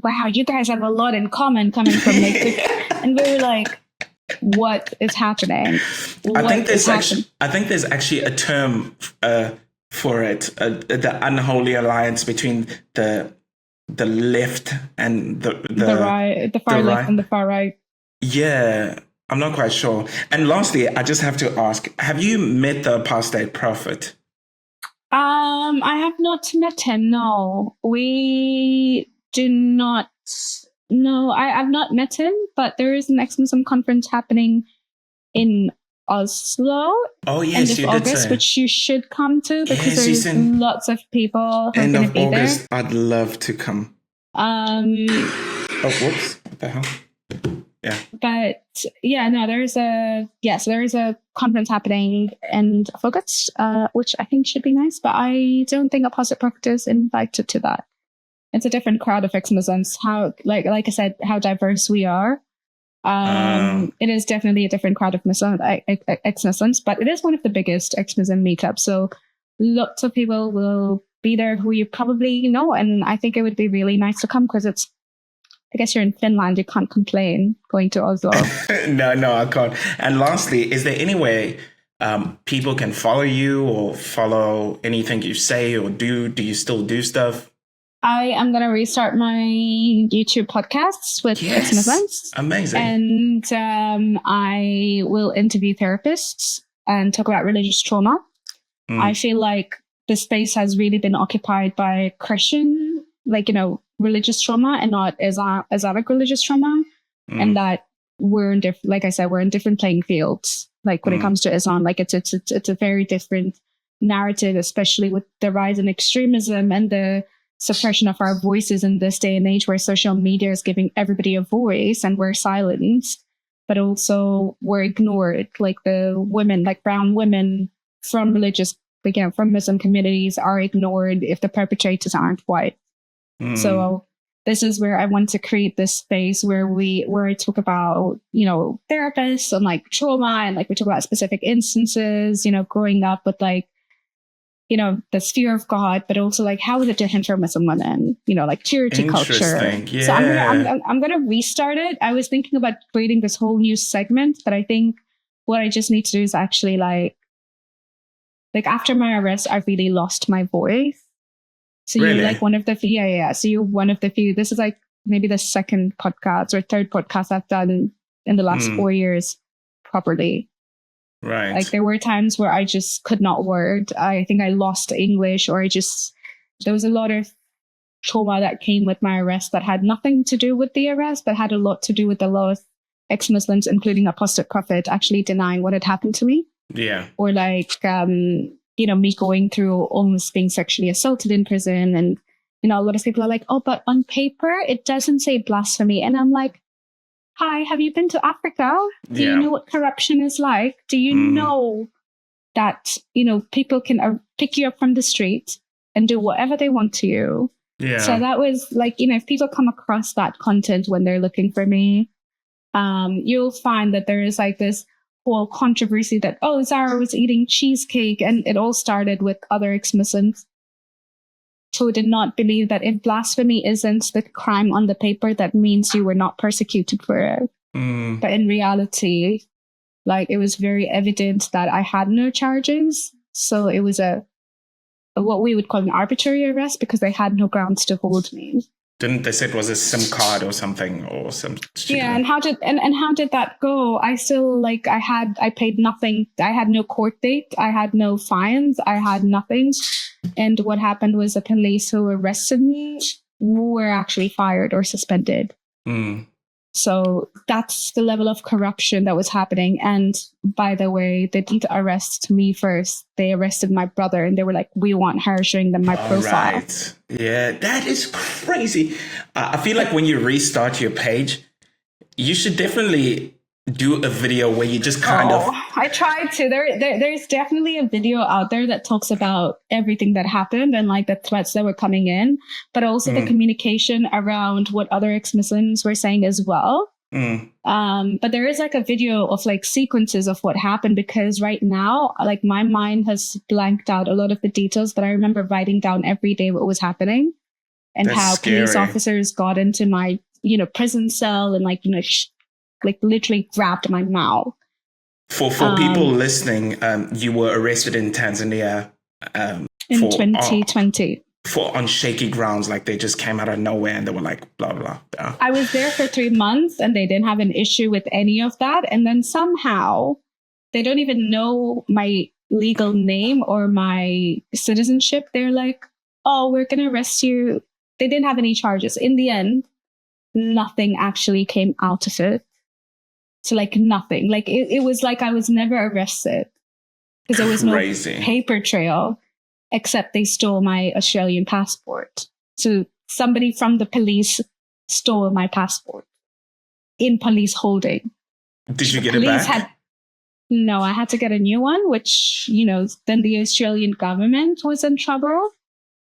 S2: wow, you guys have a lot in common coming from and we were like, what is happening?
S1: I think there's actually a term for it, the unholy alliance between the left and the
S2: right, the far left and the far right.
S1: Yeah, I'm not quite sure. And lastly, I just have to ask, have you met the apostate prophet?
S2: I have not met him. No, we do not. No, I've not met him, but there is an ex-Muslim conference happening in Oslo.
S1: Oh, yes,
S2: end of August, which you should come to because there's lots of people who are going to be
S1: August,
S2: there.
S1: I'd love to come. Oh, whoops! What the hell? Yeah.
S2: But yeah, no, there is a conference happening in August, which I think should be nice. But I don't think Apostate Prophet is invited to that. It's a different crowd of ex-Muslims. How, like I said, how diverse we are. It is definitely a different crowd of ex-Muslims, but it is one of the biggest ex-Muslim meetups. So lots of people will be there who you probably know, and I think it would be really nice to come because it's. I guess you're in Finland. You can't complain going to Oslo.
S1: No, I can't. And lastly, is there any way people can follow you or follow anything you say or do? Do you still do stuff?
S2: I am going to restart my YouTube podcasts with ex-Muslims.
S1: Amazing.
S2: And I will interview therapists and talk about religious trauma. I feel like the space has really been occupied by Christian, religious trauma and not Islamic religious trauma. And that we're in we're in different playing fields. Like when it comes to Islam, like it's a very different narrative, especially with the rise in extremism and the suppression of our voices in this day and age where social media is giving everybody a voice and we're silenced, but also we're ignored. Like the women, like brown women from from Muslim communities are ignored if the perpetrators aren't white. So this is where I want to create this space where I talk about, therapists and like trauma and like we talk about specific instances, growing up with like this fear of God, but also like, how is it different from Muslim women? Like purity culture.
S1: Yeah.
S2: So I'm gonna restart it. I was thinking about creating this whole new segment, but I think what I just need to do is actually like after my arrest, I really lost my voice. So
S1: Really?
S2: you're like one of the few, yeah. So you're one of the few. This is like maybe the second podcast or third podcast I've done in the last 4 years properly.
S1: Right.
S2: Like there were times where I just could not word. I think I lost English, or there was a lot of trauma that came with my arrest that had nothing to do with the arrest, but had a lot to do with a lot of ex-Muslims, including Apostate Prophet, actually denying what had happened to me.
S1: Yeah.
S2: Or like, me going through almost being sexually assaulted in prison. And, a lot of people are like, oh, but on paper, it doesn't say blasphemy. And I'm like, hi, have you been to Africa? Do you know what corruption is like? Do you know that, people can pick you up from the street and do whatever they want to you?
S1: Yeah.
S2: So that was like, if people come across that content when they're looking for me, you'll find that there is like this whole controversy that, oh, Zara was eating cheesecake. And it all started with other ex-Muslims who did not believe that if blasphemy isn't the crime on the paper, that means you were not persecuted for it. But in reality, like it was very evident that I had no charges. So it was what we would call an arbitrary arrest because they had no grounds to hold me.
S1: Didn't they say it was a SIM card or something or some?
S2: Yeah, and how did that go? I still I paid nothing. I had no court date. I had no fines. I had nothing. And what happened was the police who arrested me were actually fired or suspended. So that's the level of corruption that was happening. And by the way, they didn't arrest me first. They arrested my brother and they were like, we want her, showing them my profile.
S1: Right. Yeah, that is crazy. I feel like when you restart your page, you should definitely do a video where you just kind of...
S2: I tried to. There's definitely a video out there that talks about everything that happened and like the threats that were coming in, but also the communication around what other ex-Muslims were saying as well. But there is like a video of like sequences of what happened, because right now, like my mind has blanked out a lot of the details, but I remember writing down every day what was happening and
S1: That's
S2: how
S1: scary.
S2: Police officers got into my, prison cell and like literally grabbed my mouth.
S1: For people listening, you were arrested in Tanzania
S2: in 2020.
S1: On shaky grounds, like they just came out of nowhere and they were like, blah, blah, blah.
S2: I was there for 3 months and they didn't have an issue with any of that. And then somehow they don't even know my legal name or my citizenship. They're like, oh, we're going to arrest you. They didn't have any charges. In the end, nothing actually came out of it. So like nothing. Like it was like I was never arrested because there was no paper trail, except they stole my Australian passport. So somebody from the police stole my passport in police holding.
S1: Did you get it back?
S2: No, I had to get a new one, which, then the Australian government was in trouble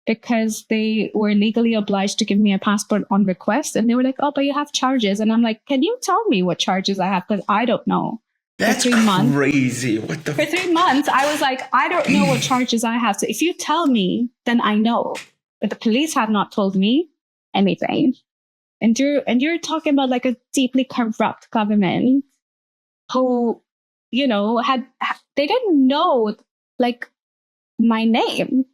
S2: because they were legally obliged to give me a passport on request. And they were like, oh, but you have charges. And I'm like, can you tell me what charges I have? Because I don't know.
S1: That's
S2: for 3 months,
S1: crazy. What the?
S2: For 3 months, I was like, I don't know what charges I have. So if you tell me, then I know. But the police have not told me anything. And you're talking about like a deeply corrupt government who, they didn't know like my name.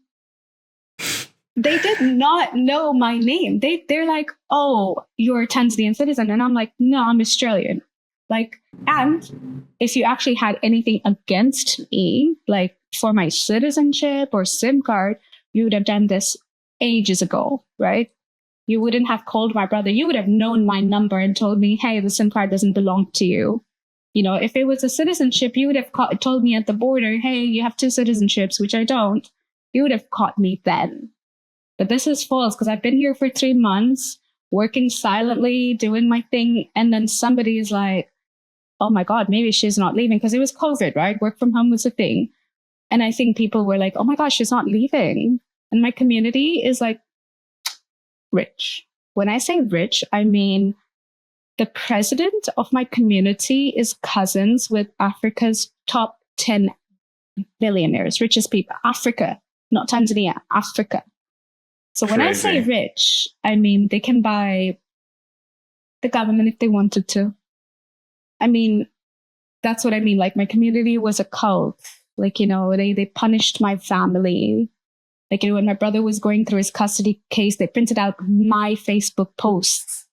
S2: They did not know my name. They're like, oh, you're a Tanzanian citizen. And I'm like, no, I'm Australian. Like, and if you actually had anything against me, like for my citizenship or SIM card, you would have done this ages ago, right? You wouldn't have called my brother. You would have known my number and told me, hey, the SIM card doesn't belong to you. If it was a citizenship, you would have told me at the border, hey, you have 2 citizenships, which I don't. You would have caught me then. But this is false because I've been here for 3 months, working silently, doing my thing. And then somebody is like, oh my God, maybe she's not leaving, because it was COVID, right? Work from home was a thing. And I think people were like, oh my gosh, she's not leaving. And my community is like rich. When I say rich, I mean the president of my community is cousins with Africa's top 10 billionaires, richest people. Africa. not Tanzania, Africa. So when I say rich, I mean they can buy the government if they wanted to. I mean, that's what I mean. Like, my community was a cult. Like, they punished my family. Like, when my brother was going through his custody case, they printed out my Facebook posts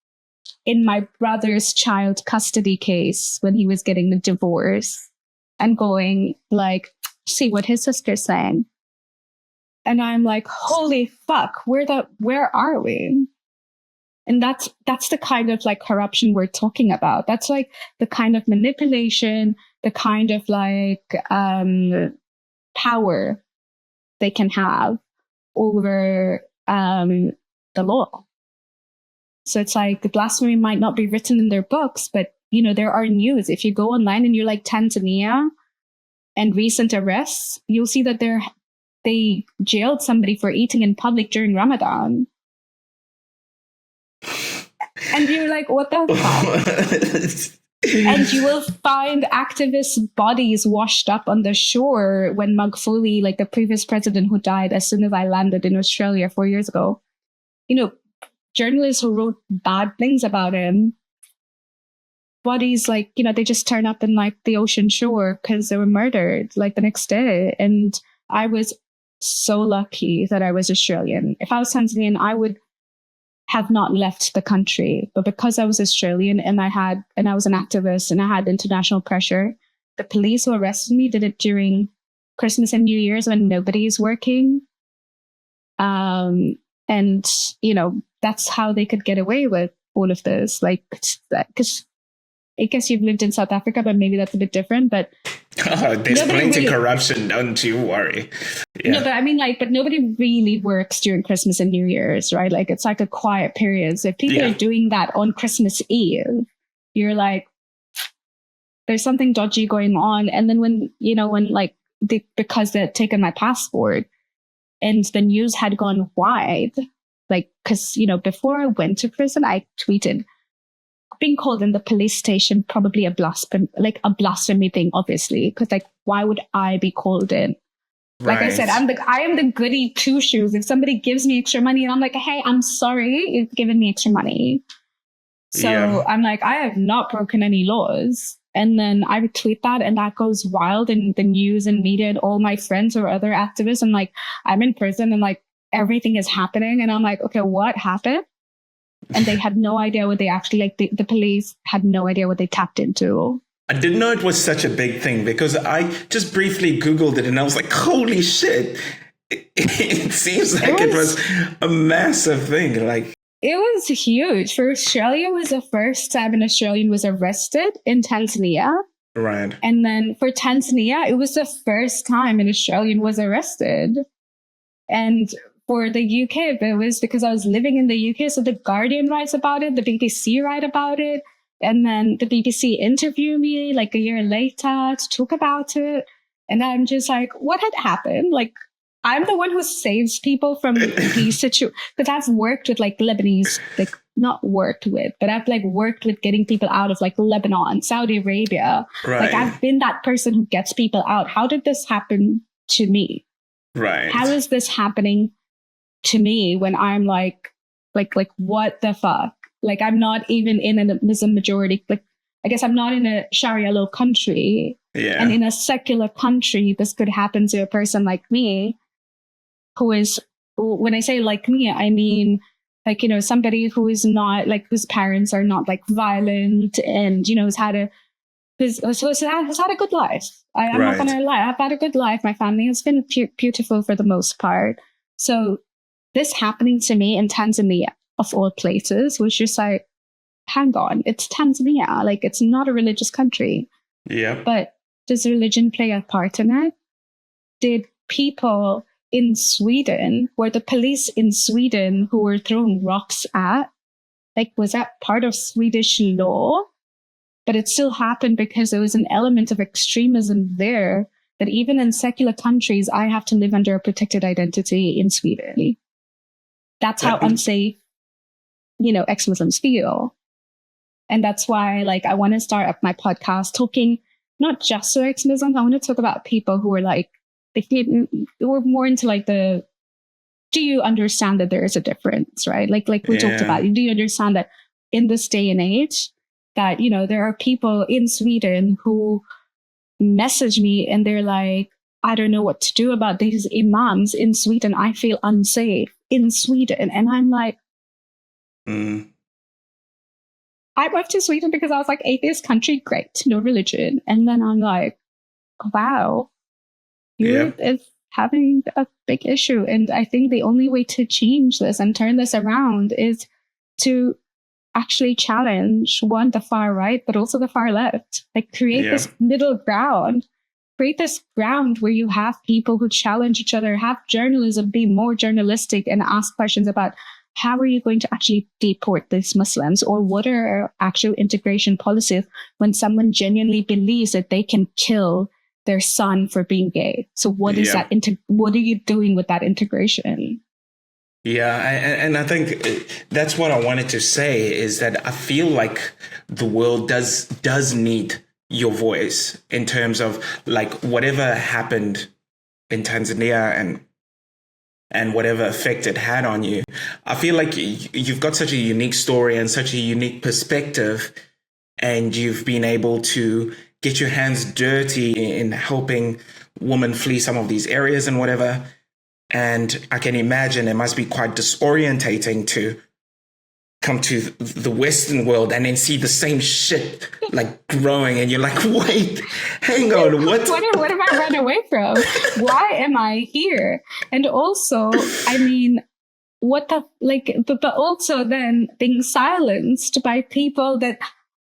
S2: in my brother's child custody case when he was getting the divorce and going like, see what his sister's saying. And I'm like, holy fuck, where are we? And that's the kind of like corruption we're talking about. That's like the kind of manipulation, the kind of like power they can have over the law. So it's like the blasphemy might not be written in their books, but there are news. If you go online and you're like Tanzania and recent arrests, you'll see that they jailed somebody for eating in public during Ramadan. And you're like, what the fuck? And you will find activist bodies washed up on the shore when Magufuli, like the previous president who died as soon as I landed in Australia 4 years ago, journalists who wrote bad things about him, bodies like, they just turn up in like the ocean shore because they were murdered like the next day. And I was so lucky that I was Australian. If I was Tanzanian, I would have not left the country. But because I was Australian and I was an activist and I had international pressure, the police who arrested me did it during Christmas and New Year's when nobody's working. And, that's how they could get away with all of this. Like, because I guess you've lived in South Africa, but maybe that's a bit different. But
S1: there's plenty of corruption, don't you worry. Yeah.
S2: No, but I mean, but nobody really works during Christmas and New Year's, right? Like, it's like a quiet period. So if people are doing that on Christmas Eve, you're like, there's something dodgy going on. And then because they had taken my passport and the news had gone wide, like, because, before I went to prison, I tweeted, being called in the police station, probably a blasphemy thing, obviously, because like, why would I be called in? Like I said, I am the goody two shoes. If somebody gives me extra money and I'm like, hey, I'm sorry, you've given me extra money. So I'm like, I have not broken any laws. And then I retweet that and that goes wild in the news and media and all my friends or other activists. And like, I'm in prison and like everything is happening. And I'm like, okay, what happened? And they had no idea what they actually, the police had no idea what they tapped into.
S1: I didn't know it was such a big thing because I just briefly Googled it and I was like, holy shit. It seems like it was a massive thing. Like,
S2: it was huge. For Australia, it was the first time an Australian was arrested in Tanzania.
S1: Right.
S2: And then for Tanzania, it was the first time an Australian was arrested. And for the UK, it was because I was living in the UK. So the Guardian writes about it, the BBC write about it. And then the BBC interviewed me like a year later to talk about it. And I'm just like, what had happened? Like, I'm the one who saves people from these situations. Because I've worked with like Lebanese, like not worked with, but I've like worked with getting people out of like Lebanon, Saudi Arabia.
S1: Right.
S2: Like, I've been that person who gets people out. How did this happen to me?
S1: Right.
S2: How is this happening to me when I'm like what the fuck? Like, I'm not even in a Muslim majority. Like, I guess I'm not in a Sharia law country.
S1: Yeah.
S2: And in a secular country, this could happen to a person like me, who is, when I say like me, I mean, like, somebody who is not like, whose parents are not like violent and, has had a good life. I'm not going to lie. I've had a good life. My family has been beautiful for the most part. So this happening to me in Tanzania, of all places, was just like, hang on, it's Tanzania. Like, it's not a religious country.
S1: Yeah.
S2: But does religion play a part in it? Did people in Sweden, were the police in Sweden who were throwing rocks at, like, was that part of Swedish law? But it still happened because there was an element of extremism there that even in secular countries, I have to live under a protected identity in Sweden. That's how unsafe, ex-Muslims feel. And that's why, like, I want to start up my podcast talking not just to ex-Muslims. I want to talk about people who are like we're more into like do you understand that there is a difference, right? Like we talked about, do you understand that in this day and age that, you know, there are people in Sweden who message me and they're like, I don't know what to do about these imams in Sweden. I feel unsafe in Sweden. And I'm like, I moved to Sweden because I was like, atheist country, great, no religion. And then I'm like, wow, you're having a big issue. And I think the only way to change this and turn this around is to actually challenge the far right, but also the far left. Like create this middle ground, create this ground where you have people who challenge each other, have journalism be more journalistic and ask questions about how are you going to actually deport these Muslims, or what are our actual integration policies when someone genuinely believes that they can kill their son for being gay. So what is that? What are you doing with that integration?
S1: Yeah, and I think that's what I wanted to say, is that I feel like the world does need your voice in terms of like whatever happened in Tanzania and whatever effect it had on you. I feel like you've got such a unique story and such a unique perspective, and you've been able to get your hands dirty in helping women flee some of these areas and whatever. And I can imagine it must be quite disorientating to come to the Western world and then see the same shit like growing, and you're like, wait, hang on, what
S2: have I run away from? Why am I here? And also, I mean, but also then being silenced by people that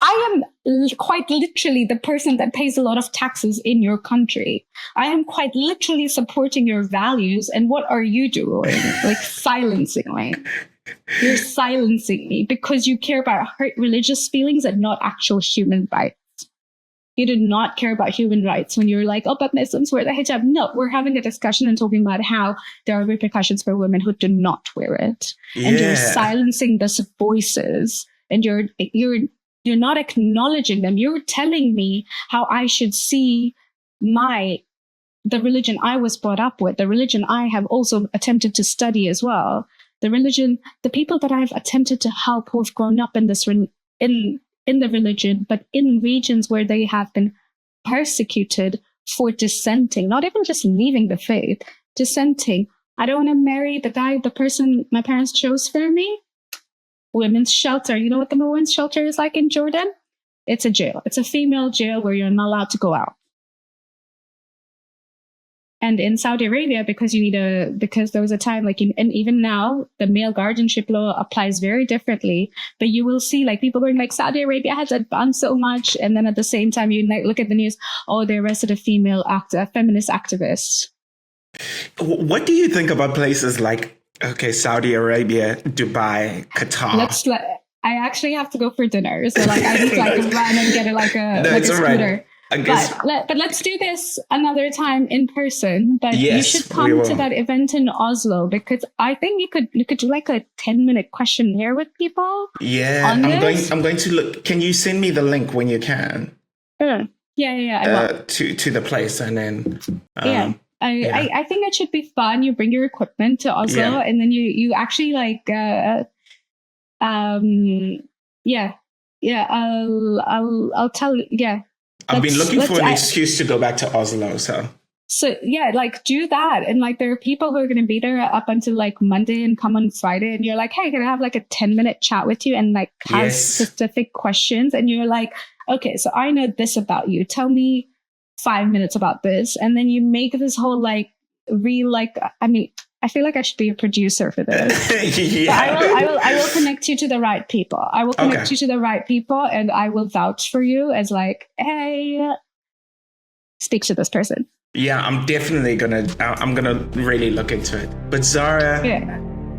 S2: I am quite literally the person that pays a lot of taxes in your country. I am quite literally supporting your values. And what are you doing? Like silencing me. You're silencing me because you care about hurt religious feelings and not actual human rights. You do not care about human rights when you're like, oh, but Muslims wear the hijab. No, we're having a discussion and talking about how there are repercussions for women who do not wear it. Yeah. And you're silencing those voices, and you're not acknowledging them. You're telling me how I should see the religion I was brought up with, the religion I have also attempted to study as well, the people that I've attempted to help who have grown up in this in the religion, but in regions where they have been persecuted for dissenting, not even just leaving the faith, dissenting. I don't want to marry the person my parents chose for me. Women's shelter. You know what the women's shelter is like in Jordan? It's a jail. It's a female jail where you're not allowed to go out. And in Saudi Arabia, because there was a time and even now the male guardianship law applies very differently. But you will see like people going like, Saudi Arabia has advanced so much, and then at the same time you look at the news, oh, they arrested a feminist activist.
S1: What do you think about places like Saudi Arabia, Dubai, Qatar?
S2: I actually have to go for dinner, so I need to run and get a scooter. Right. But let's do this another time in person. But yes, you should come to that event in Oslo, because I think you could do like a 10-minute questionnaire with people. Yeah,
S1: I'm going to look. Can you send me the link when you can?
S2: Yeah. I will.
S1: To the place, and then
S2: I think it should be fun. You bring your equipment to Oslo, and then you actually I'll tell you. Yeah.
S1: I've been looking for an excuse to go back to Oslo,
S2: So do that. And there are people who are going to be there up until Monday and come on Friday. And you're like, hey, can I have a 10-minute chat with you and have specific questions? And you're like, okay, so I know this about you. Tell me 5 minutes about this. And then you make this whole I feel like I should be a producer for this. I will connect you to the right people. I will connect you to the right people, and I will vouch for you as hey, speak to this person.
S1: Yeah, I'm definitely gonna really look into it. But Zara,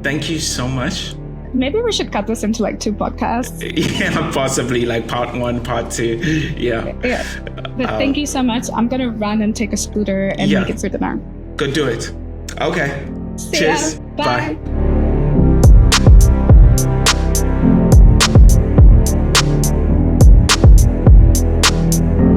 S1: thank you so much.
S2: Maybe we should cut this into 2 podcasts.
S1: Yeah, possibly part 1, part 2. Yeah.
S2: But thank you so much. I'm gonna run and take a scooter and make it through the night.
S1: Go do it. Okay.
S2: See
S1: Cheers.
S2: ya. Bye.